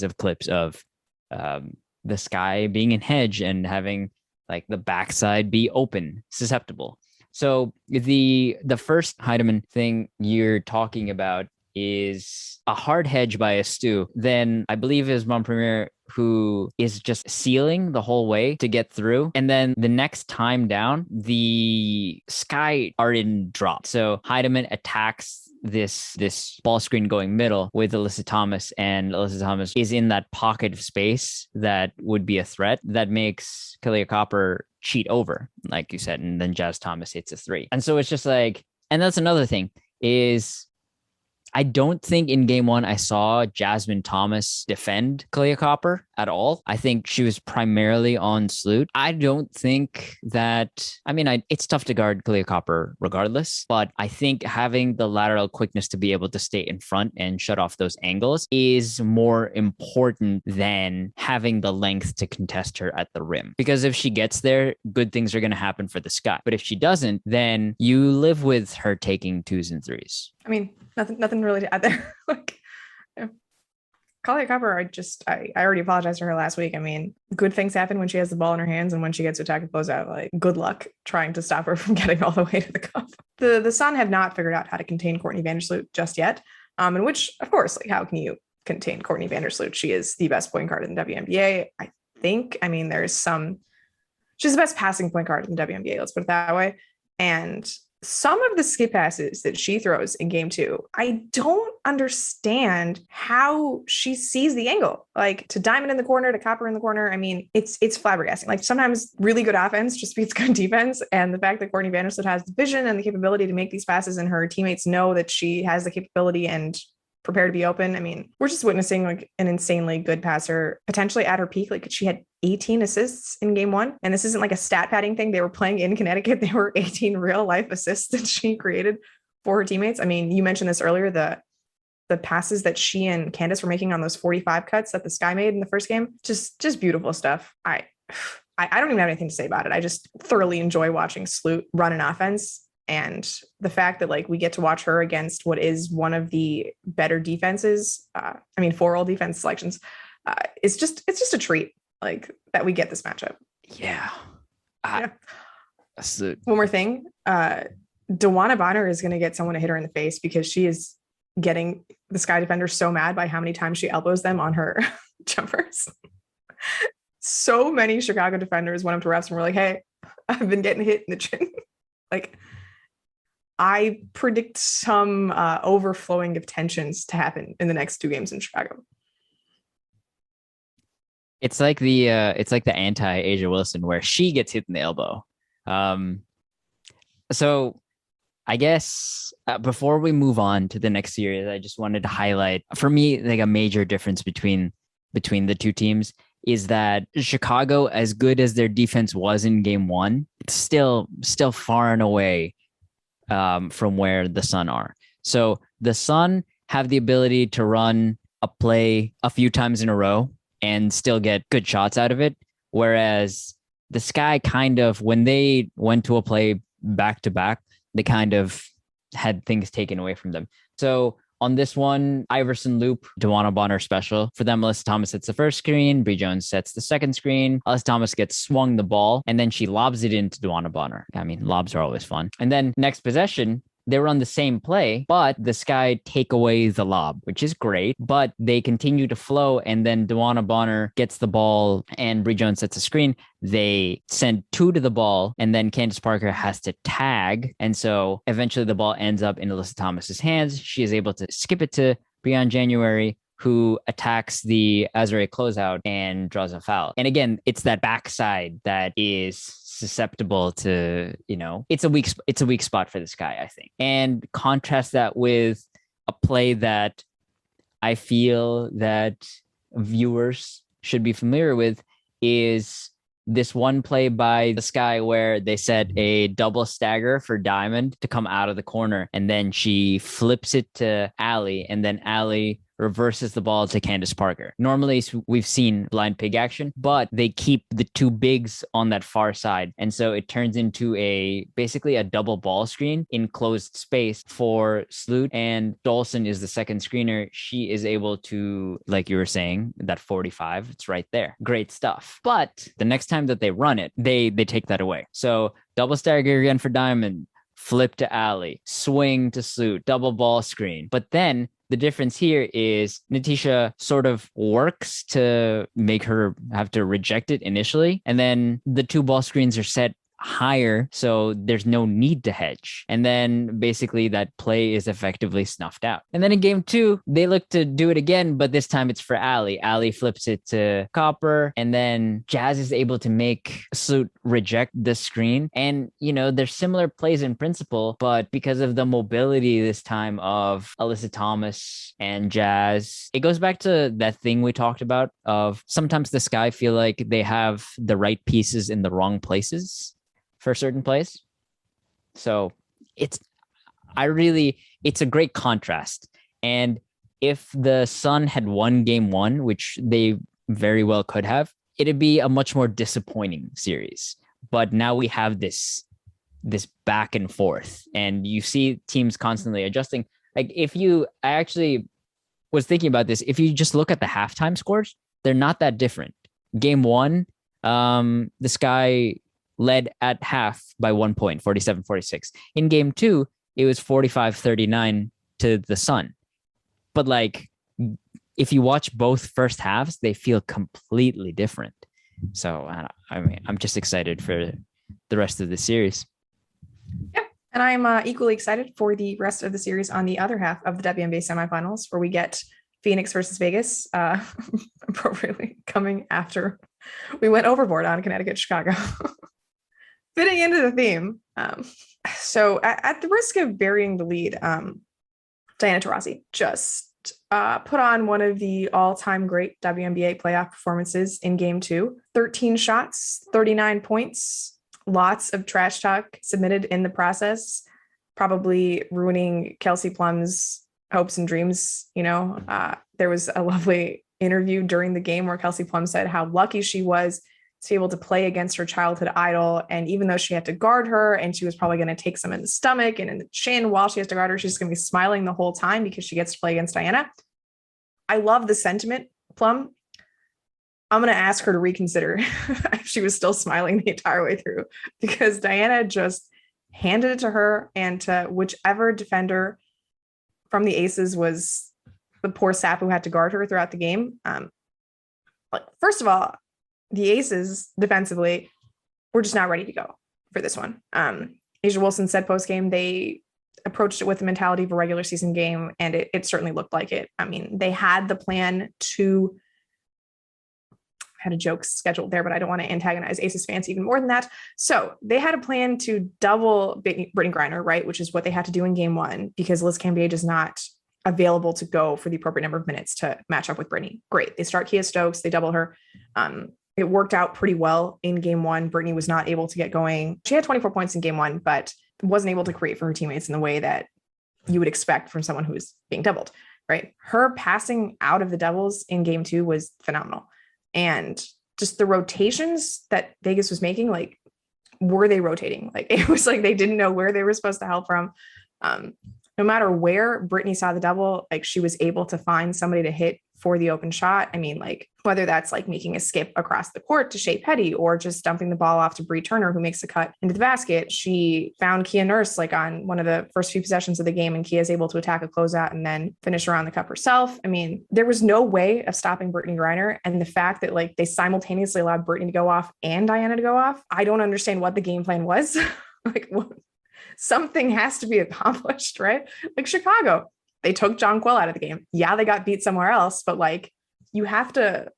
of clips of the sky being in hedge and having like the backside be open, susceptible. So the first Hiedeman thing you're talking about is a hard hedge by a stew. Then I believe is Mon Premier, who is just sealing the whole way to get through. And then the next time down, the sky are in drop. So Hiedeman attacks this ball screen going middle with Alyssa Thomas, and Alyssa Thomas is in that pocket of space that would be a threat that makes Kahleah Copper cheat over, like you said, and then Jaz Thomas hits a 3. And so it's just like, and that's another thing is I don't think in game 1 I saw Jasmine Thomas defend Kahleah Copper at all. I think she was primarily on SLOOT. I don't think that, I mean, it's tough to guard Kahleah Copper regardless, but I think having the lateral quickness to be able to stay in front and shut off those angles is more important than having the length to contest her at the rim. Because if she gets there, good things are going to happen for the sky. But if she doesn't, then you live with her taking 2s and 3s. I mean, nothing really to add there. Like, Kahleah Copper, I already apologized to her last week. I mean, good things happen when she has the ball in her hands, and when she gets to attack and close out, like, good luck trying to stop her from getting all the way to the cup. The Sun have not figured out how to contain Courtney Vandersloot just yet. In which, of course, like, how can you contain Courtney Vandersloot? She is the best point guard in the WNBA, I think. I mean, she's the best passing point guard in the WNBA, let's put it that way. And some of the skip passes that she throws in game 2, I don't understand how she sees the angle. Like, to Diamond in the corner, to Copper in the corner. I mean, it's flabbergasting. Like, sometimes really good offense just beats good defense. And the fact that Courtney Vandersloot has the vision and the capability to make these passes, and her teammates know that she has the capability and prepare to be open. I mean, we're just witnessing like an insanely good passer, potentially at her peak. Like, she had 18 assists in game 1. And this isn't like a stat padding thing. They were playing in Connecticut. They were 18 real life assists that she created for her teammates. I mean, you mentioned this earlier, the passes that she and Candace were making on those 45 cuts that the Sky made in the first game. Just beautiful stuff. I don't even have anything to say about it. I just thoroughly enjoy watching SLOOT run an offense. And the fact that like we get to watch her against what is one of the better defenses, for all defense selections, it's just a treat like that we get this matchup. Yeah. One more thing, DeWanna Bonner is going to get someone to hit her in the face, because she is getting the Sky defenders so mad by how many times she elbows them on her jumpers. So many Chicago defenders went up to refs and were like, "Hey, I've been getting hit in the chin." Like, I predict some overflowing of tensions to happen in the next 2 games in Chicago. It's like the anti-Asia Wilson, where she gets hit in the elbow. So I guess before we move on to the next series, I just wanted to highlight, for me, like a major difference between the two teams is that Chicago, as good as their defense was in game 1, it's still far and away from where the Sun are. So the Sun have the ability to run a play a few times in a row and still get good shots out of it. Whereas the Sky kind of, when they went to a play back to back, they kind of had things taken away from them. So on this one, Iverson Loop, DeWanna Bonner special. For them, Alyssa Thomas hits the first screen. Bri Jones sets the second screen. Alyssa Thomas gets swung the ball, and then she lobs it into DeWanna Bonner. I mean, lobs are always fun. And then next possession, they run the same play, but the Sky take away the lob, which is great, but they continue to flow. And then DeWanna Bonner gets the ball and Bri Jones sets a screen. They send 2 to the ball, and then Candace Parker has to tag. And so eventually the ball ends up in Alyssa Thomas's hands. She is able to skip it to Briann January, who attacks the Azure closeout and draws a foul. And again, it's that backside that is susceptible to, it's a weak spot for this guy, I think. And contrast that with a play that I feel that viewers should be familiar with, is this one play by the Sky where they set a double stagger for Diamond to come out of the corner, and then she flips it to Allie, and then Allie reverses the ball to Candace Parker. Normally, we've seen blind pig action, but they keep the two bigs on that far side. And so it turns into basically a double ball screen in closed space for SLOOT. And Dolson is the second screener. She is able to, like you were saying, that 45, it's right there. Great stuff. But the next time that they run it, they take that away. So double stagger again for Diamond, flip to Alley, swing to SLOOT, double ball screen. But then the difference here is Natisha sort of works to make her have to reject it initially. And then the two ball screens are set higher, so there's no need to hedge. And then basically that play is effectively snuffed out. And then in game 2, they look to do it again, but this time it's for Alley. Alley flips it to Copper, and then Jaz is able to make SLOOT reject the screen. And, you know, there's similar plays in principle, but because of the mobility this time of Alyssa Thomas and Jaz, it goes back to that thing we talked about of sometimes the Sky feel like they have the right pieces in the wrong places for certain plays. So it's a great contrast. And if the Sun had won game 1, which they very well could have, it'd be a much more disappointing series. But now we have this back and forth, and you see teams constantly adjusting. Like I actually was thinking about this. If you just look at the halftime scores, they're not that different. Game 1, the Sky led at half by 1 point, 47-46. In game 2, it was 45-39 to the Sun. But like, if you watch both first halves, they feel completely different. So I mean, I'm just excited for the rest of the series. Yeah, and I'm equally excited for the rest of the series on the other half of the WNBA semifinals, where we get Phoenix versus Vegas, appropriately coming after we went overboard on Connecticut, Chicago. Fitting into the theme. So at the risk of burying the lead, Diana Taurasi just put on one of the all-time great WNBA playoff performances in game 2. 13 shots, 39 points, lots of trash talk submitted in the process, probably ruining Kelsey Plum's hopes and dreams. You know, there was a lovely interview during the game where Kelsey Plum said how lucky she was to be able to play against her childhood idol. And even though she had to guard her and she was probably going to take some in the stomach and in the chin while she has to guard her, she's going to be smiling the whole time because she gets to play against Diana. I love the sentiment, Plum. I'm going to ask her to reconsider if she was still smiling the entire way through, because Diana just handed it to her and to whichever defender from the Aces was the poor sap who had to guard her throughout the game. First of all, the Aces defensively were just not ready to go for this one. A'ja Wilson said post-game they approached it with the mentality of a regular season game, and it certainly looked like it. I mean, they had the plan to had a joke scheduled there, but I don't want to antagonize Aces fans even more than that. So they had a plan to double Brittney Griner, right? Which is what they had to do in game 1 because Liz Cambage is not available to go for the appropriate number of minutes to match up with Brittney. Great. They start Kiah Stokes. They double her. It worked out pretty well in game 1. Brittney was not able to get going. She had 24 points in game 1, but wasn't able to create for her teammates in the way that you would expect from someone who is being doubled, right? Her passing out of the doubles in game 2 was phenomenal. And just the rotations that Vegas was making, like, were they rotating? Like, it was like they didn't know where they were supposed to help from. No matter where Brittney saw the double, like, she was able to find somebody to hit for the open shot. I mean, like, whether that's like making a skip across the court to Shea Petty or just dumping the ball off to Bri Turner, who makes a cut into the basket. She found Kiah Nurse like on one of the first few possessions of the game, and Kiah is able to attack a closeout and then finish around the cup herself. I mean, there was no way of stopping Brittney Griner. And the fact that like they simultaneously allowed Brittney to go off and Diana to go off, I don't understand what the game plan was. Like, something has to be accomplished, right? Like Chicago, they took Jonquel out of the game. Yeah, they got beat somewhere else, but like you have to,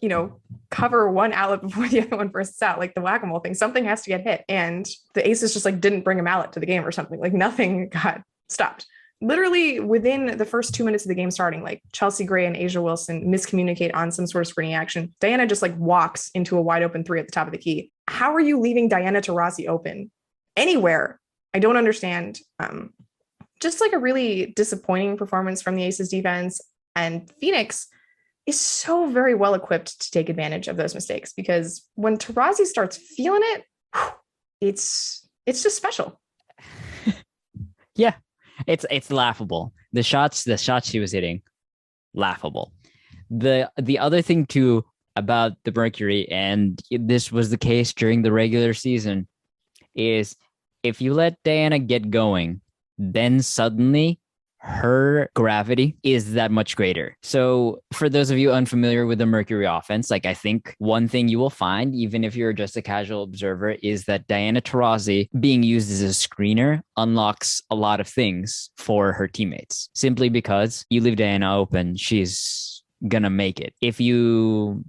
you know, cover one outlet before the other one bursts out, like the whack-a-mole thing. Something has to get hit. And the Aces just like didn't bring a mallet to the game or something. Like nothing got stopped. Literally within the first 2 minutes of the game starting, like Chelsea Gray and A'ja Wilson miscommunicate on some sort of screening action. Diana just like walks into a wide open 3 at the top of the key. How are you leaving Diana Taurasi open anywhere? I don't understand. Just like a really disappointing performance from the Aces defense. And Phoenix is so very well equipped to take advantage of those mistakes, because when Taurasi starts feeling it, it's just special. Yeah, it's laughable. The shots she was hitting, laughable. The other thing too about the Mercury, and this was the case during the regular season, is if you let Diana get going, then suddenly her gravity is that much greater. So for those of you unfamiliar with the Mercury offense, like I think one thing you will find, even if you're just a casual observer, is that Diana Taurasi being used as a screener unlocks a lot of things for her teammates. Simply because you leave Diana open, she's gonna make it. Even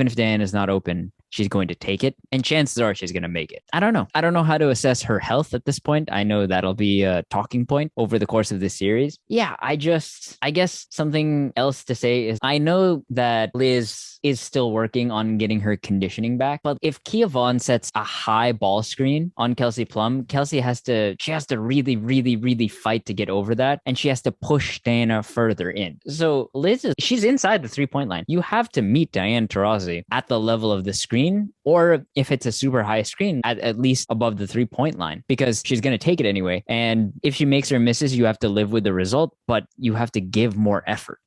if Diana's not open, she's going to take it, and chances are she's going to make it. I don't know how to assess her health at this point. I know that'll be a talking point over the course of this series. Yeah, I guess something else to say is I know that Liz is still working on getting her conditioning back, but if Kia Vaughn sets a high ball screen on Kelsey Plum, Kelsey has to really, really, really fight to get over that, and she has to push Diana further in. So Liz, she's inside the 3-point line. You have to meet Diana Taurasi at the level of the screen, or if it's a super high screen, at least above the 3-point line, because she's going to take it anyway. And if she makes her misses, you have to live with the result, but you have to give more effort,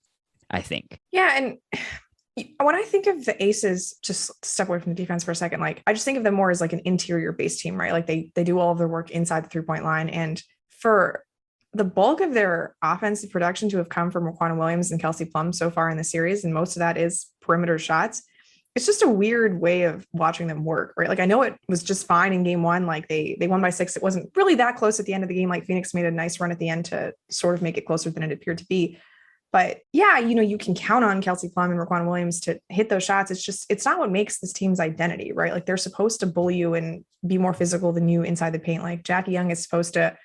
I think. Yeah, and when I think of the Aces, just step away from the defense for a second, like I just think of them more as like an interior based team, right? Like they do all of their work inside the 3-point line. And for the bulk of their offensive production to have come from Riquna Williams and Kelsey Plum so far in the series, and most of that is perimeter shots, it's just a weird way of watching them work, right? Like I know it was just fine in game one. Like they won by 6. It wasn't really that close at the end of the game. Like Phoenix made a nice run at the end to sort of make it closer than it appeared to be. But yeah, you can count on Kelsey Plum and Riquna Williams to hit those shots. It's not what makes this team's identity, right? Like they're supposed to bully you and be more physical than you inside the paint. Like Jackie Young is supposed to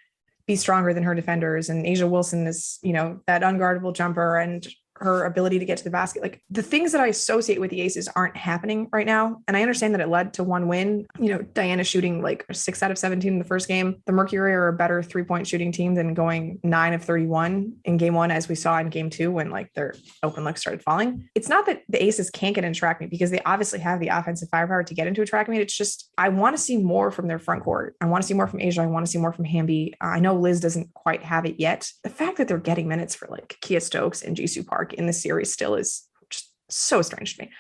be stronger than her defenders, and A'ja Wilson is, that unguardable jumper and her ability to get to the basket. Like the things that I associate with the Aces aren't happening right now. And I understand that it led to one win. Diana shooting like 6 out of 17 in the first game. The Mercury are a better 3-point shooting team than going 9 of 31 in game one, as we saw in game two when like their open looks started falling. It's not that the Aces can't get into track meet, because they obviously have the offensive firepower to get into a track meet. It's just, I want to see more from their front court. I want to see more from A'ja. I want to see more from Hamby. I know Liz doesn't quite have it yet. The fact that they're getting minutes for like Kia Stokes and Jisoo Park in the series still is just so strange to me.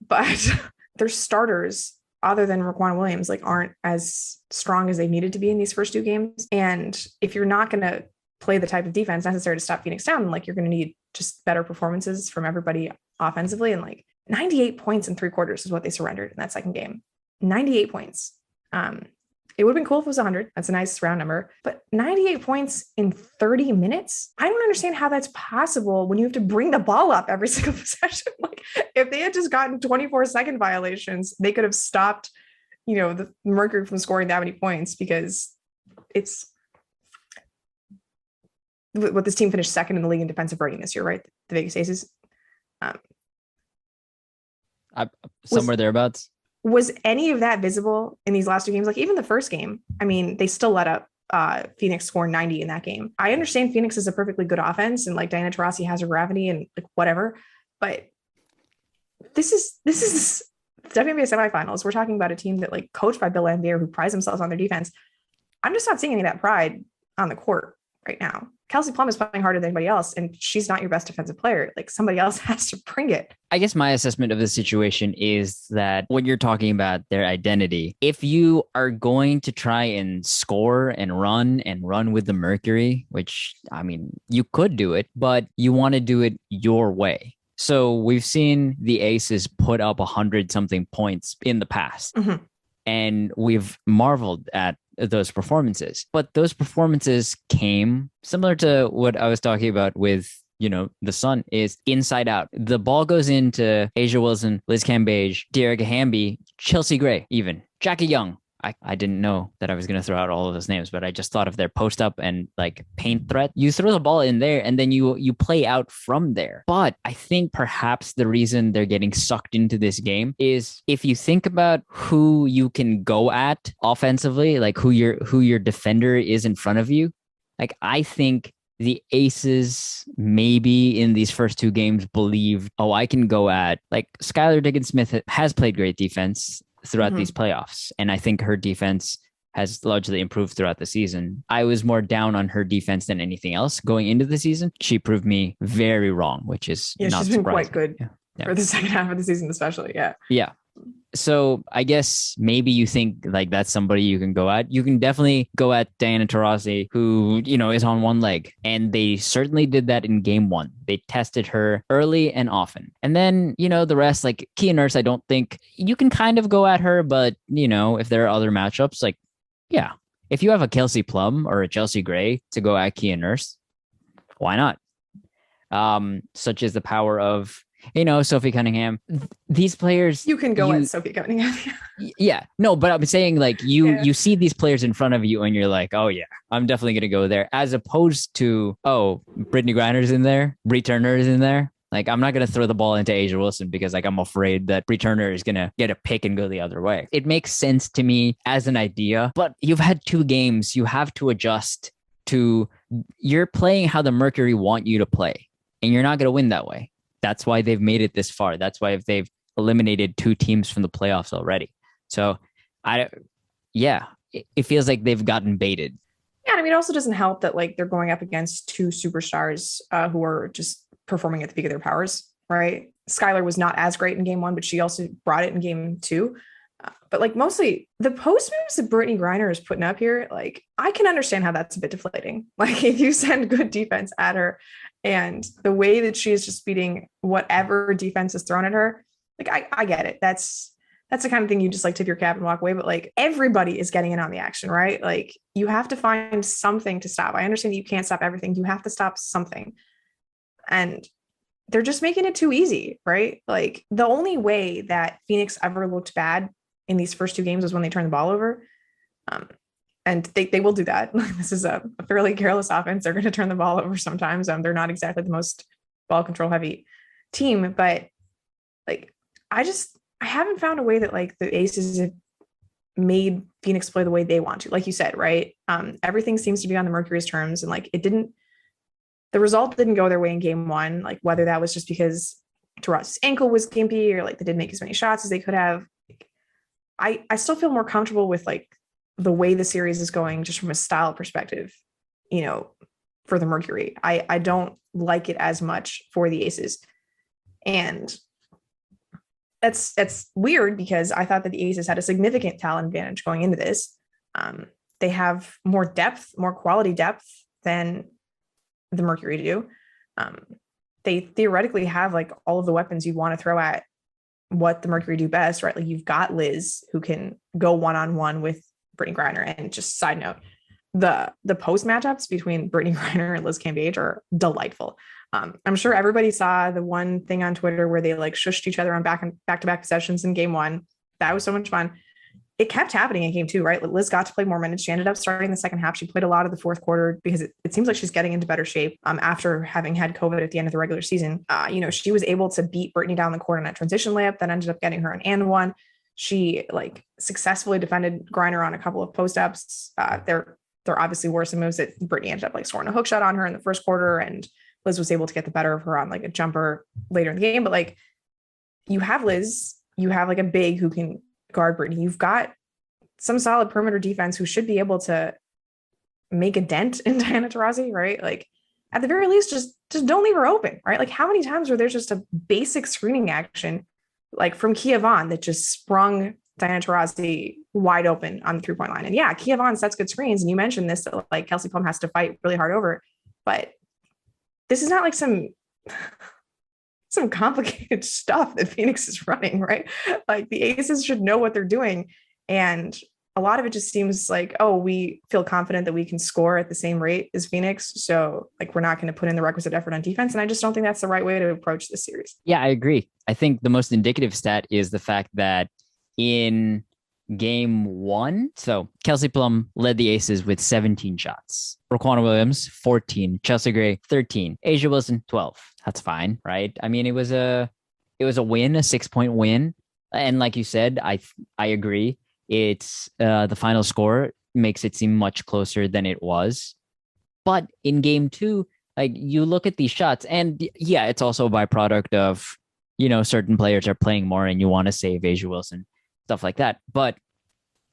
But their starters, other than Riquna Williams, like aren't as strong as they needed to be in these first 2 games. And if you're not going to play the type of defense necessary to stop Phoenix down, like you're going to need just better performances from everybody offensively. And like 98 points in 3 quarters is what they surrendered in that second game. 98 points. It would have been cool if it was 100. That's a nice round number. But 98 points in 30 minutes? I don't understand how that's possible when you have to bring the ball up every single possession. Like if they had just gotten 24-second violations, they could have stopped, the Mercury from scoring that many points, because it's what this team finished second in the league in defensive rating this year, right? The Vegas Aces. Somewhere thereabouts. Was any of that visible in these last 2 games? Like even the first game, I mean, they still let up Phoenix score 90 in that game. I understand Phoenix is a perfectly good offense, and like Diana Taurasi has her gravity and like whatever, but this is WNBA semifinals. We're talking about a team that like coached by Bill Laimbeer, who prides themselves on their defense. I'm just not seeing any of that pride on the court right now. Kelsey Plum is playing harder than anybody else, and she's not your best defensive player. Like somebody else has to bring it. I guess my assessment of the situation is that when you're talking about their identity, if you are going to try and score and run with the Mercury, which I mean, you could do it, but you want to do it your way. So we've seen the Aces put up 100-something points in the past, and we've marveled at those performances. But those performances came similar to what I was talking about with, the Sun, is inside out. The ball goes into A'ja Wilson, Liz Cambage, Dearica Hamby, Chelsea Gray, even Jackie Young. I didn't know that I was going to throw out all of those names, but I just thought of their post up and like paint threat. You throw the ball in there and then you play out from there. But I think perhaps the reason they're getting sucked into this game is if you think about who you can go at offensively, like who your defender is in front of you. Like I think the aces maybe in these first two games believed, oh, I can go at like Skylar Diggins-Smith has played great defense throughout these playoffs. And I think her defense has largely improved throughout the season. I was more down on her defense than anything else going into the season. She proved me very wrong, which is not she's been surprising. quite good for the second half of the season, especially. Yeah. So I guess maybe you think like that's somebody you can go at. You can definitely go at Diana Taurasi, who, is on one leg. And they certainly did that in game one. They tested her early and often. And then, the rest, like Kia Nurse, I don't think you can kind of go at her. But, if there are other matchups, like, yeah, if you have a Kelsey Plum or a Chelsea Gray to go at Kia Nurse, why not? Such as the power of, Sophie Cunningham. These players, you can go at Sophie Cunningham. Yeah, no, but I'm saying like you see these players in front of you and you're like, oh yeah, I'm definitely gonna go there, as opposed to, oh, Brittney Griner's in there, Bri Turner is in there. Like, I'm not going to throw the ball into A'ja Wilson because like I'm afraid that Bri Turner is going to get a pick and go the other way. It makes sense to me as an idea, but you've had 2 games. You have to adjust to, you're playing how the Mercury want you to play, and you're not going to win that way. That's why they've made it this far. That's why they've eliminated 2 teams from the playoffs already. So it feels like they've gotten baited. Yeah. I mean, it also doesn't help that like they're going up against 2 superstars who are just performing at the peak of their powers, right? Skylar was not as great in game 1, but she also brought it in game 2. But like mostly the post moves that Brittney Griner is putting up here, like I can understand how that's a bit deflating. Like if you send good defense at her and the way that she is just beating whatever defense is thrown at her, like I get it. That's the kind of thing you just like tip your cap and walk away. But like everybody is getting in on the action, right? Like you have to find something to stop. I understand that you can't stop everything. You have to stop something. And they're just making it too easy, right? Like the only way that Phoenix ever looked bad in these first 2 games was when they turned the ball over. And they will do that. This is a fairly careless offense. They're going to turn the ball over sometimes. They're not exactly the most ball control heavy team, but like, I haven't found a way that like the Aces have made Phoenix play the way they want to, like you said, right? Everything seems to be on the Mercury's terms, and like the result didn't go their way in game 1, like whether that was just because Taurasi's ankle was gimpy or like they didn't make as many shots as they could have. I still feel more comfortable with like the way the series is going just from a style perspective, for the Mercury. I don't like it as much for the Aces. And that's weird because I thought that the Aces had a significant talent advantage going into this. They have more depth, more quality depth than the Mercury do. They theoretically have like all of the weapons you'd want to throw at what the Mercury do best, right? Like you've got Liz who can go one-on-one with Brittney Griner. And just side note, the post matchups between Brittney Griner and Liz Cambage are delightful. I'm sure everybody saw the one thing on Twitter where they like shushed each other on back-to-back possessions in game 1. That was so much fun. It kept happening in game 2, right? Liz got to play more minutes. She ended up starting the second half. She played a lot of the fourth quarter because it seems like she's getting into better shape after having had COVID at the end of the regular season. She was able to beat Brittney down the court on that transition layup that ended up getting her an and one. She like successfully defended Griner on a couple of post ups. There obviously were some moves that Brittney ended up like scoring a hook shot on her in the first quarter, and Liz was able to get the better of her on like a jumper later in the game. But like you have Liz, you have like a big who can guard Brittney. You've got some solid perimeter defense who should be able to make a dent in Diana Taurasi, right? Like at the very least, just don't leave her open, right? Like how many times were there just a basic screening action like from Kia Vaughn that just sprung Diana Taurasi wide open on the 3-point line? And yeah, Kia Vaughn sets good screens. And you mentioned this, that like Kelsey Plum has to fight really hard over, but this is not like some complicated stuff that Phoenix is running, right? Like the Aces should know what they're doing. And a lot of it just seems like, oh, we feel confident that we can score at the same rate as Phoenix. So like, we're not going to put in the requisite effort on defense. And I just don't think that's the right way to approach this series. Yeah, I agree. I think the most indicative stat is the fact that in game 1, so Kelsey Plum led the Aces with 17 shots. Riquna Williams, 14. Chelsea Gray, 13. A'ja Wilson, 12. That's fine, right? I mean, it was a win, a 6-point win. And like you said, I agree. It's the final score makes it seem much closer than it was. But in game two, like you look at these shots, and yeah, it's also a byproduct of, certain players are playing more and you want to save Asia Wilson, stuff like that. But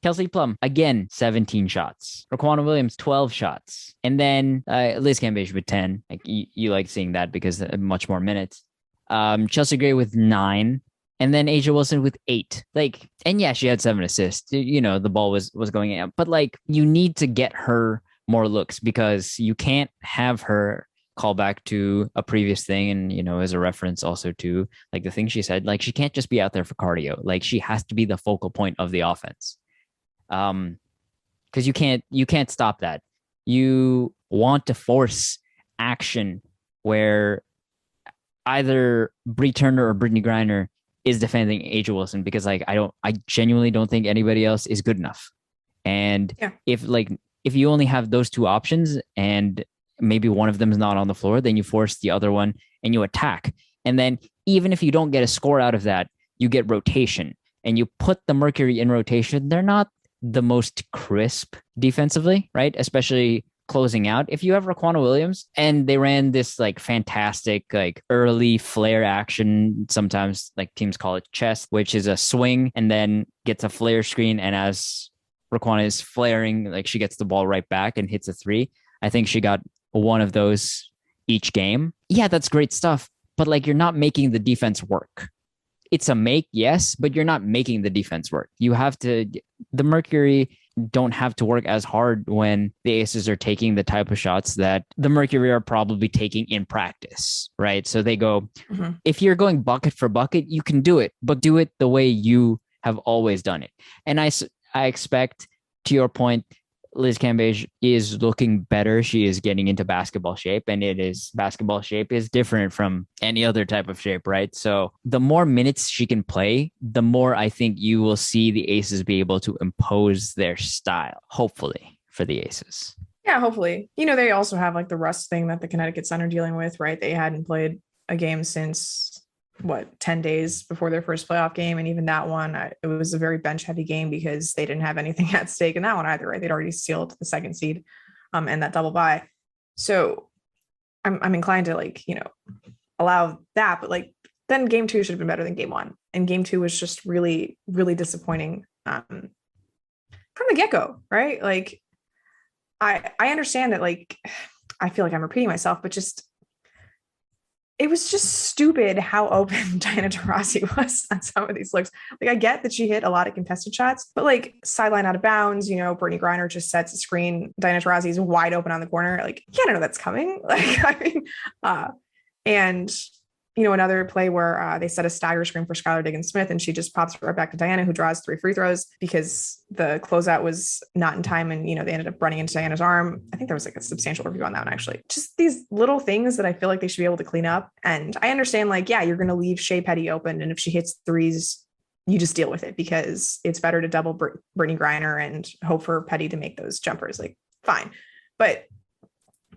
Kelsey Plum, again, 17 shots. Riquna Williams, 12 shots. And then Liz Cambage with 10. Like you like seeing that because much more minutes. Chelsea Gray with 9. And then Asia Wilson with 8. Like, and yeah, she had 7 assists. The ball was going in. But like, you need to get her more looks because you can't have her call back to a previous thing. And, as a reference also to like the thing she said, like she can't just be out there for cardio. Like she has to be the focal point of the offense. Because you can't stop that. You want to force action where either Bri Turner or Brittney Griner is defending Asia Wilson, because like I genuinely don't think anybody else is good enough. And if you only have those two options and maybe one of them is not on the floor, then you force the other one and you attack. And then even if you don't get a score out of that, you get rotation and you put the Mercury in rotation. They're not the most crisp defensively, right? Especially closing out. If you have Riquna Williams and they ran this like fantastic like early flare action, sometimes like teams call it chess, which is a swing and then gets a flare screen, and as Riquna is flaring, like she gets the ball right back and hits a 3. I think she got one of those each game. Yeah, that's great stuff, but like you're not making the defense work. It's a make, yes, but you're not making the defense work. The Mercury don't have to work as hard when the Aces are taking the type of shots that the Mercury are probably taking in practice, right? So they go, if you're going bucket for bucket, you can do it, but do it the way you have always done it. And I expect, to your point, Liz Cambage is looking better. She is getting into basketball shape, and basketball shape is different from any other type of shape, right? So the more minutes she can play, the more I think you will see the Aces be able to impose their style, hopefully, for the Aces. Yeah, hopefully. They also have like the rust thing that the Connecticut Sun are dealing with, right? They hadn't played a game since 10 days before their first playoff game. And even that one, it was a very bench heavy game because they didn't have anything at stake in that one either, right? They'd already sealed the second seed and that double bye. So I'm inclined to allow that, but like then game 2 should have been better than game 1. And game 2 was just really, really disappointing from the get-go, right? Like I understand that, like, I feel like I'm repeating myself, but just it was just stupid how open Diana Taurasi was on some of these looks. Like, I get that she hit a lot of contested shots, but like sideline out of bounds, Brittney Griner just sets a screen. Diana Taurasi is wide open on the corner. Like, you can't know that's coming. Like, I mean, and another play where they set a stagger screen for Skylar Diggins-Smith, and she just pops right back to Diana, who draws 3 free throws because the closeout was not in time, and they ended up running into Diana's arm. I think there was like a substantial review on that one, actually. Just these little things that I feel like they should be able to clean up. And I understand, like, yeah, you're going to leave Shea Petty open, and if she hits threes, you just deal with it because it's better to double Brittney Griner and hope for Petty to make those jumpers. Like, fine, but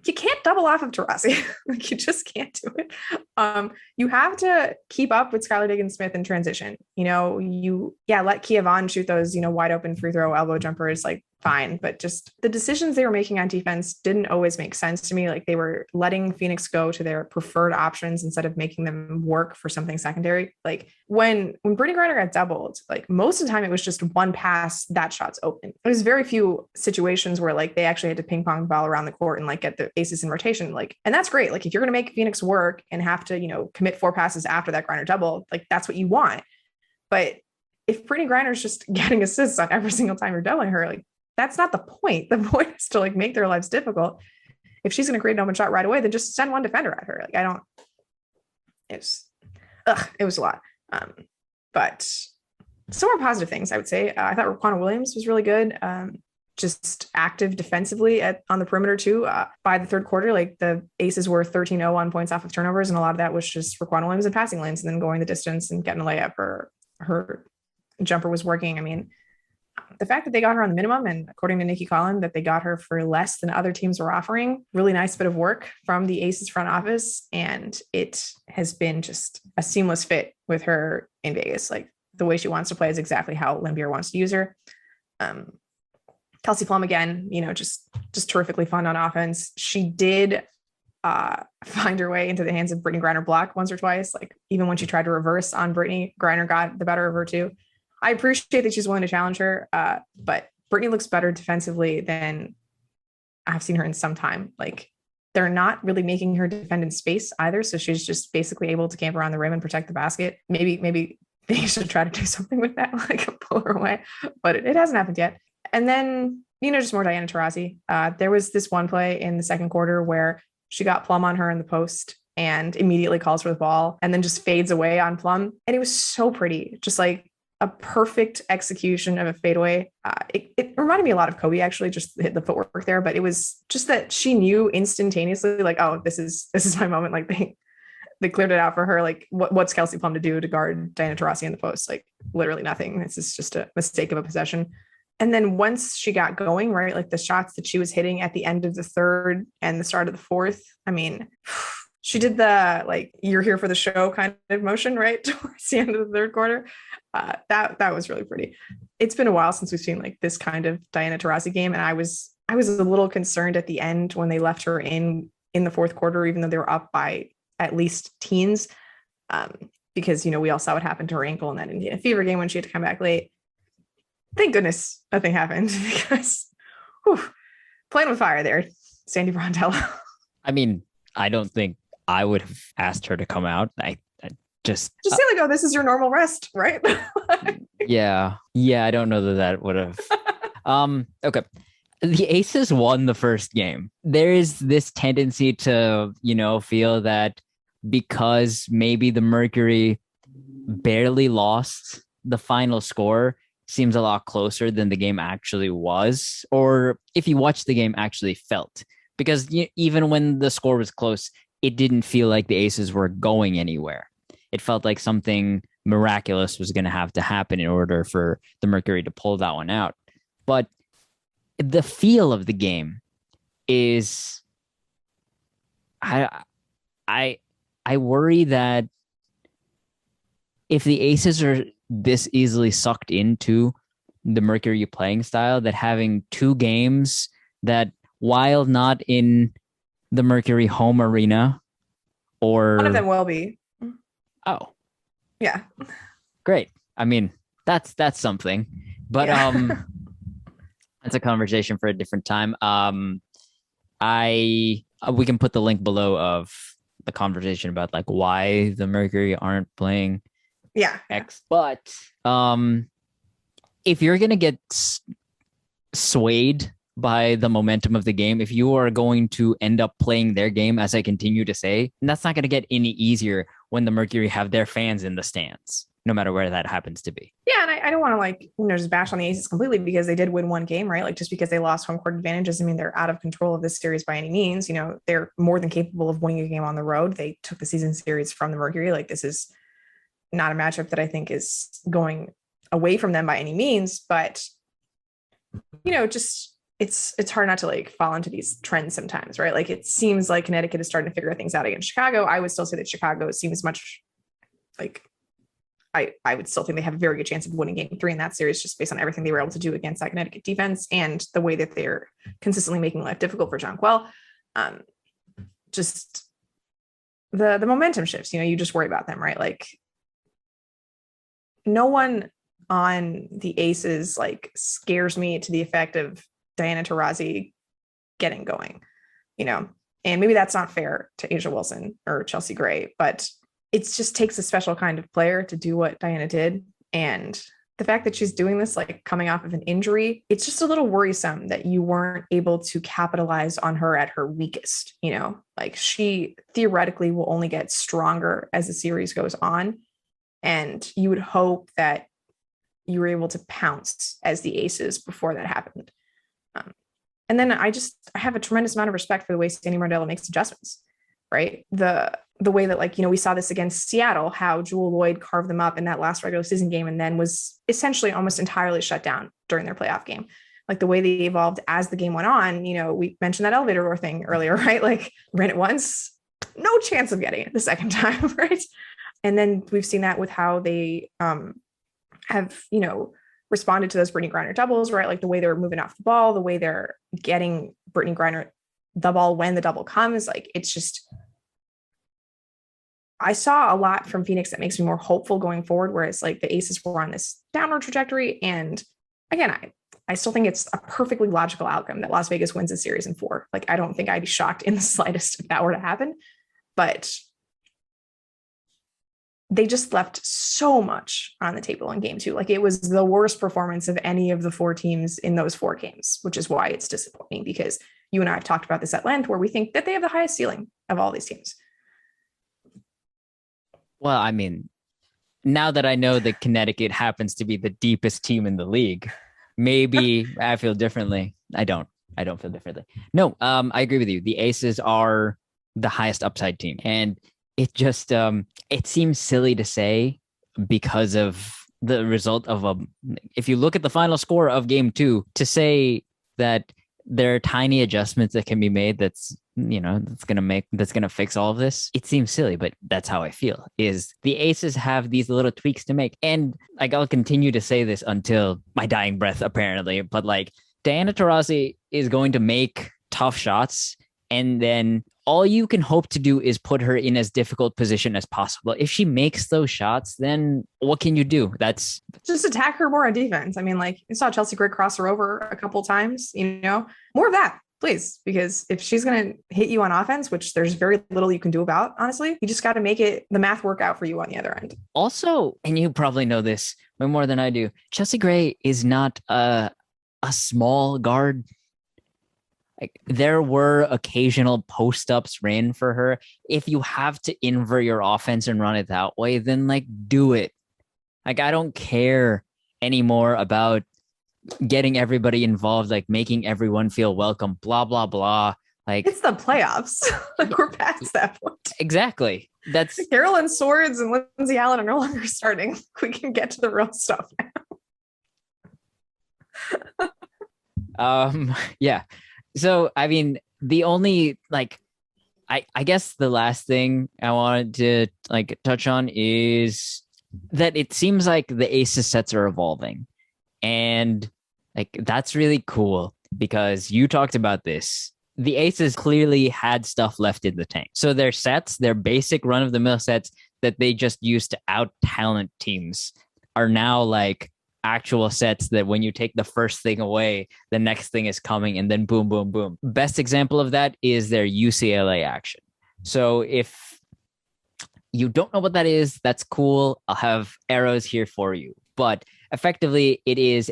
you can't double off of Taurasi. Like, you just can't do it. You have to keep up with Skylar Diggins-Smith in transition. Let Kia Vaughn shoot those, wide open free throw elbow jumpers, like, fine. But just the decisions they were making on defense didn't always make sense to me. Like, they were letting Phoenix go to their preferred options instead of making them work for something secondary. Like, when Brittney Griner got doubled, like, most of the time it was just one pass, that shot's open. There's very few situations where like they actually had to ping pong the ball around the court and like get the Aces in rotation. Like, and that's great. Like, if you're going to make Phoenix work and have to, commit 4 passes after that Griner double, like, that's what you want. But if Brittney Griner's just getting assists on every single time you're doubling her, like, that's not the point. The point is to like make their lives difficult. If she's going to create an open shot right away, then just send one defender at her. Like, it was a lot. But some more positive things, I would say. I thought Riquna Williams was really good. Just active defensively on the perimeter too. By the third quarter, like, the Aces were 13-0 on points off of turnovers, and a lot of that was just Riquna Williams and passing lanes and then going the distance and getting a layup. Her jumper was working. I mean, the fact that they got her on the minimum, and according to Nikki Collin, that they got her for less than other teams were offering, really nice bit of work from the Aces front office. And it has been just a seamless fit with her in Vegas. Like, the way she wants to play is exactly how Limbier wants to use her. Kelsey Plum again, just terrifically fun on offense. She did find her way into the hands of Brittney Griner block once or twice. Like even when she tried to reverse on Brittney, Griner got the better of her too. I appreciate that she's willing to challenge her, but Brittney looks better defensively than I've seen her in some time. Like they're not really making her defend in space either. So she's just basically able to camp around the rim and protect the basket. Maybe they should try to do something with that, like pull her away, but it hasn't happened yet. And then, just more Diana Taurasi. There was this one play in the second quarter where she got Plum on her in the post and immediately calls for the ball and then just fades away on Plum. And it was so pretty, just like a perfect execution of a fadeaway. It reminded me a lot of Kobe, actually, just hit the footwork there, but it was just that she knew instantaneously, like, oh, this is my moment. Like they cleared it out for her. Like what's Kelsey Plum to do to guard Diana Taurasi in the post? Like literally nothing. This is just a mistake of a possession. And then once she got going, right, like the shots that she was hitting at the end of the third and the start of the fourth, I mean, she did the like you're here for the show kind of motion, right, towards the end of the third quarter. That was really pretty. It's been a while since we've seen like this kind of Diana Taurasi game, and I was a little concerned at the end when they left her in the fourth quarter, even though they were up by at least teens, because we all saw what happened to her ankle in that Indiana Fever game when she had to come back late. Thank goodness nothing happened because playing with fire there, Sandy Brondello. I mean, I don't think I would have asked her to come out. I just say like, oh, this is your normal rest, right? Yeah. I don't know that would have. Okay. The Aces won the first game. There is this tendency to, feel that because maybe the Mercury barely lost, the final score seems a lot closer than the game actually was, or if you watch the game actually felt, because even when the score was close, it didn't feel like the Aces were going anywhere. It felt like something miraculous was going to have to happen in order for the Mercury to pull that one out. But the feel of the game is, I worry that if the Aces are this easily sucked into the Mercury playing style, that having two games that, while not in the Mercury home arena, or one of them will be. Oh, yeah, great. I mean, that's something, but yeah. that's a conversation for a different time. We can put the link below of the conversation about like why the Mercury aren't playing X. But if you're gonna get swayed by the momentum of the game, if you are going to end up playing their game, as I continue to say, and that's not going to get any easier when the Mercury have their fans in the stands, no matter where that happens to be. Yeah, and I don't want to like just bash on the Aces completely because they did win one game, right? Like just because they lost home court advantage doesn't mean they're out of control of this series by any means. They're more than capable of winning a game on the road. They took the season series from the Mercury. Like this is not a matchup that I think is going away from them by any means, but just it's hard not to like fall into these trends sometimes, right? Like it seems like Connecticut is starting to figure things out against Chicago. I would still say that Chicago seems much like I would still think they have a very good chance of winning game 3 in that series, just based on everything they were able to do against that Connecticut defense and the way that they're consistently making life difficult for Jonquel. Just the momentum shifts, you just worry about them, right? Like no one on the Aces like scares me to the effect of Diana Taurasi getting going, and maybe that's not fair to A'ja Wilson or Chelsea Gray, but it just takes a special kind of player to do what Diana did. And the fact that she's doing this, like coming off of an injury, it's just a little worrisome that you weren't able to capitalize on her at her weakest, like she theoretically will only get stronger as the series goes on. And you would hope that you were able to pounce as the Aces before that happened. And then I have a tremendous amount of respect for the way Sandy Brondello makes adjustments, right? The way that we saw this against Seattle, how Jewel Lloyd carved them up in that last regular season game and then was essentially almost entirely shut down during their playoff game. Like the way they evolved as the game went on, we mentioned that elevator door thing earlier, right? Like ran it once, no chance of getting it the second time, right? And then we've seen that with how they have, responded to those Brittney Griner doubles, right? Like the way they were moving off the ball, the way they're getting Brittney Griner the ball when the double comes. Like, it's just, I saw a lot from Phoenix that makes me more hopeful going forward, whereas like the Aces were on this downward trajectory. And again, I still think it's a perfectly logical outcome that Las Vegas wins the series in 4. Like, I don't think I'd be shocked in the slightest if that were to happen, but they just left so much on the table in game 2. Like, it was the worst performance of any of the 4 teams in those 4 games, which is why it's disappointing, because you and I have talked about this at length, where we think that they have the highest ceiling of all these teams. Well, I mean, now that I know that Connecticut happens to be the deepest team in the league, maybe I feel differently. I don't feel differently. No, I agree with you. The Aces are the highest upside team. And it just, it seems silly to say because of the result of if you look at the final score of game 2, to say that there are tiny adjustments that can be made that's gonna fix all of this. It seems silly, but that's how I feel. Is the Aces have these little tweaks to make, and like, I'll continue to say this until my dying breath, apparently. But like, Diana Taurasi is going to make tough shots, and then all you can hope to do is put her in as difficult position as possible. If she makes those shots, then what can you do? That's just attack her more on defense. I mean, like, you saw Chelsea Gray cross her over a couple times, more of that, please. Because if she's going to hit you on offense, which there's very little you can do about, honestly, you just got to make the math work out for you on the other end. Also, and you probably know this way more than I do, Chelsea Gray is not a small guard. Like, there were occasional post-ups ran for her. If you have to invert your offense and run it that way, then like, do it. Like, I don't care anymore about getting everybody involved, like making everyone feel welcome, blah, blah, blah. Like, it's the playoffs. Like, we're past that point. Exactly. That's Carolyn Swords and Lindsay Allen are no longer starting. We can get to the real stuff now. Yeah. So, I mean, the only, like, I guess the last thing I wanted to like touch on is that it seems like the Aces sets are evolving, and like, that's really cool, because you talked about this. The Aces clearly had stuff left in the tank. So their sets, their basic run-of-the-mill sets that they just used to out-talent teams, are now like actual sets that when you take the first thing away, the next thing is coming, and then boom, boom, boom. Best example of that is their UCLA action. So if you don't know what that is, that's cool. I'll have arrows here for you. But effectively, it is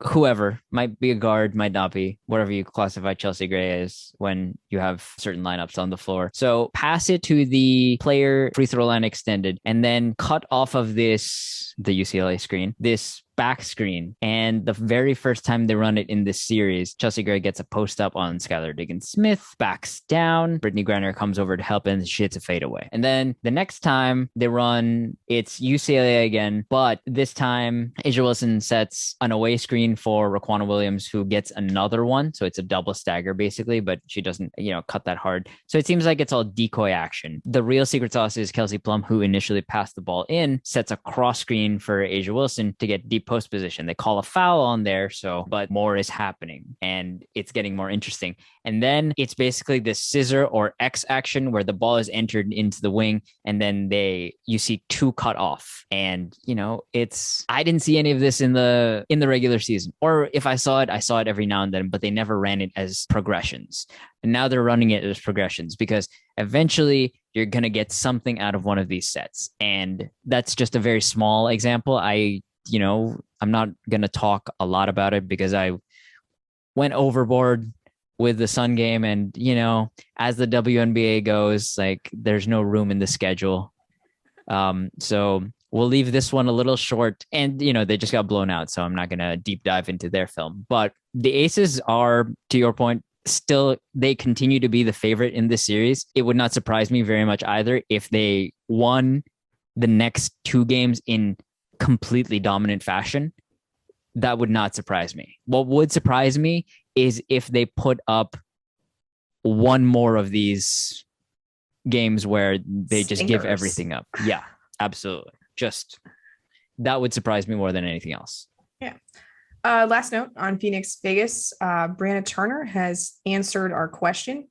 whoever, might be a guard, might not be, whatever you classify Chelsea Gray as when you have certain lineups on the floor. So pass it to the player free throw line extended, and then cut off of the UCLA screen, this back screen. And the very first time they run it in this series, Chelsea Gray gets a post up on Skylar Diggins-Smith, backs down, Brittney Griner comes over to help, and she hits a fadeaway. And then the next time they run, it's UCLA again, but this time A'ja Wilson sets an away screen for Riquna Williams, who gets another one. So it's a double stagger basically, but she doesn't, cut that hard. So it seems like it's all decoy action. The real secret sauce is Kelsey Plum, who initially passed the ball in, sets a cross screen for A'ja Wilson to get deep post position. They call a foul on there, but more is happening, and it's getting more interesting. And then it's basically this scissor or X action where the ball is entered into the wing, and then you see 2 cut off. And I didn't see any of this in the regular season, or if I saw it every now and then, but they never ran it as progressions. And now they're running it as progressions, because eventually you're going to get something out of one of these sets. And that's just a very small example. I'm not going to talk a lot about it because I went overboard with the Sun game, and, as the WNBA goes, like, there's no room in the schedule. So we'll leave this one a little short, and, they just got blown out. So I'm not going to deep dive into their film, but the Aces are, to your point, still, they continue to be the favorite in this series. It would not surprise me very much either if they won the next 2 games in completely dominant fashion. That would not surprise me. What would surprise me is if they put up one more of these games where they just give everything up. Yeah, absolutely. Just that would surprise me more than anything else. Last note on Phoenix Vegas, Briann Turner has answered our question.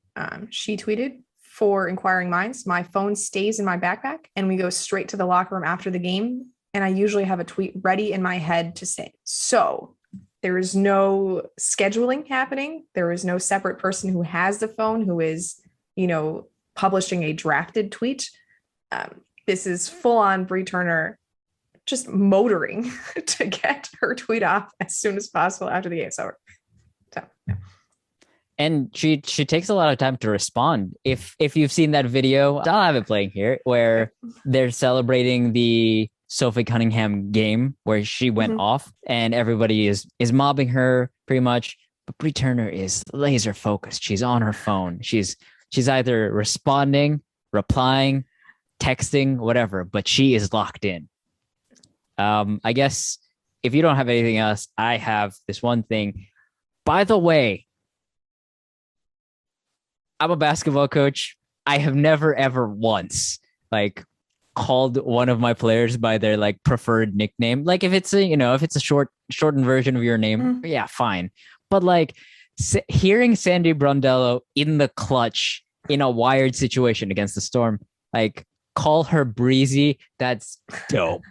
She tweeted, for inquiring minds, my phone stays in my backpack and we go straight to the locker room after the game. And I usually have a tweet ready in my head to say. So there is no scheduling happening. There is no separate person who has the phone who is, publishing a drafted tweet. This is full on Bri Turner just motoring to get her tweet off as soon as possible after the game's over. So, yeah. And she takes a lot of time to respond. If you've seen that video, I'll have it playing here, where they're celebrating the Sophie Cunningham game where she went off and everybody is mobbing her pretty much. But Bri Turner is laser focused. She's on her phone. She's either responding, replying, texting, whatever, but she is locked in. I guess if you don't have anything else, I have this one thing. By the way, I'm a basketball coach. I have never ever once called one of my players by their preferred nickname. Like if it's a shortened version of your name, yeah, fine. But hearing Sandy Brondello in the clutch in a wired situation against the Storm, call her Breezy, that's dope.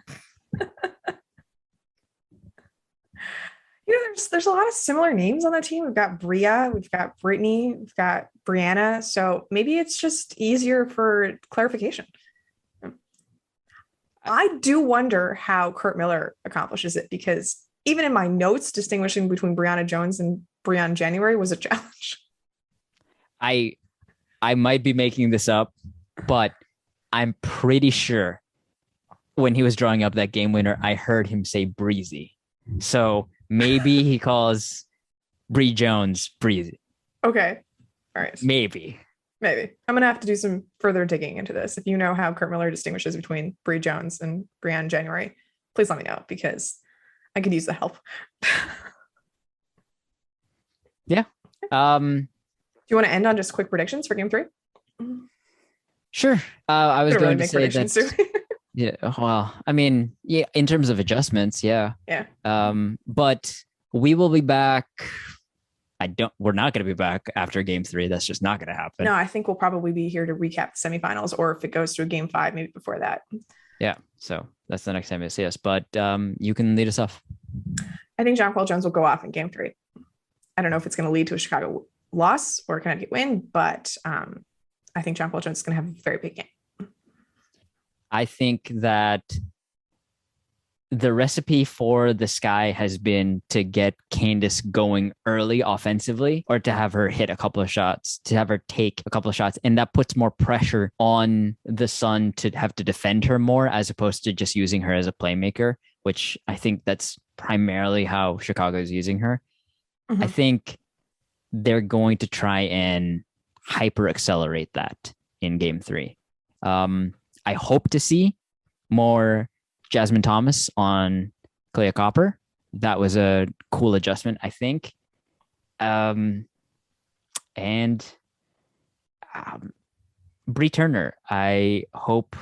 There's a lot of similar names on that team. We've got Bria, we've got Brittney, we've got Brianna. So maybe it's just easier for clarification. I do wonder how Curt Miller accomplishes it, because even in my notes, distinguishing between Brianna Jones and Briann January was a challenge. I might be making this up, but I'm pretty sure when he was drawing up that game winner, I heard him say Breezy. So maybe he calls Bri Jones Breezy. Okay. All right. Maybe. I'm going to have to do some further digging into this. If you know how Curt Miller distinguishes between Bri Jones and Briann January, please let me know, because I could use the help. Yeah. Do you want to end on just quick predictions for game 3? Sure. I was going really to say that. Yeah. Well, I mean, yeah, in terms of adjustments, yeah. Yeah. But we will be back. We're not going to be back after game 3. That's just not going to happen. No, I think we'll probably be here to recap the semifinals, or if it goes to a game 5, maybe before that. Yeah. So that's the next time you see us, but you can lead us off. I think Jonquel Jones will go off in game 3. I don't know if it's going to lead to a Chicago loss or a Connecticut win, but I think Jonquel Jones is going to have a very big game. I think that the recipe for the Sky has been to get Candace going early offensively, or to have her hit a couple of shots, to have her take a couple of shots. And that puts more pressure on the Sun to have to defend her more, as opposed to just using her as a playmaker, which I think that's primarily how Chicago is using her. I think they're going to try and hyper accelerate that in game 3. I hope to see more Jaz Thomas on Kahleah Copper. That was a cool adjustment, I think. And Bri Turner, I hope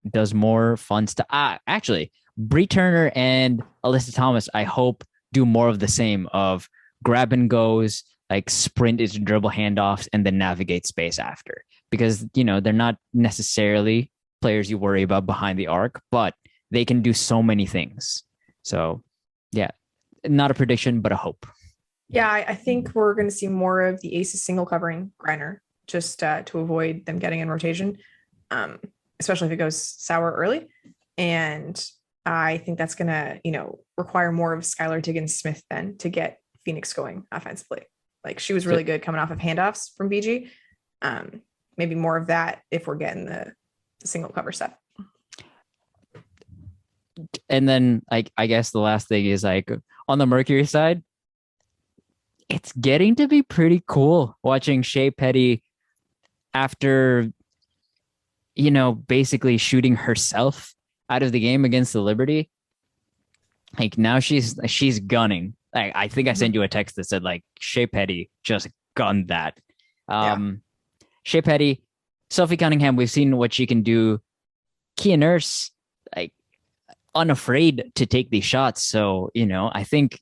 does more fun stuff. Actually, Bri Turner and Alyssa Thomas, I hope do more of the same, of grab and goes, sprint into dribble handoffs and then navigate space after. Because, they're not necessarily players you worry about behind the arc, but they can do so many things. So, yeah, not a prediction, but a hope. Yeah, I think we're going to see more of the aces single covering Griner, just to avoid them getting in rotation, especially if it goes sour early. And I think that's going to, require more of Skylar Diggins-Smith then to get Phoenix going offensively. She was really good coming off of handoffs from BG. Maybe more of that if we're getting the single cover stuff. And then I guess the last thing is on the Mercury side, it's getting to be pretty cool watching Shea Petty after, basically shooting herself out of the game against the Liberty. Now she's gunning. I think I sent you a text that said Shea Petty just gunned that. Shea Petty, Sophie Cunningham, we've seen what she can do. Kia Nurse, unafraid to take these shots. So, I think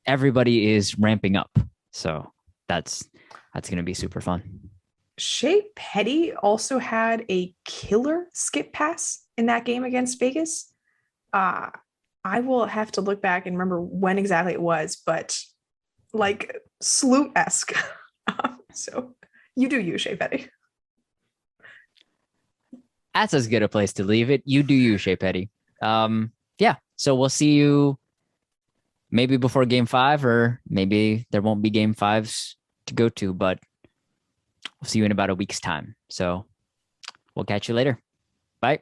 everybody is ramping up. So that's going to be super fun. Shea Petty also had a killer skip pass in that game against Vegas. I will have to look back and remember when exactly it was, but like SLOOT-esque. So you do you, Shea Petty. That's as good a place to leave it. You do you, Shea Petty. Yeah. So we'll see you maybe before game 5, or maybe there won't be game 5s to go to, but we'll see you in about a week's time. So we'll catch you later. Bye.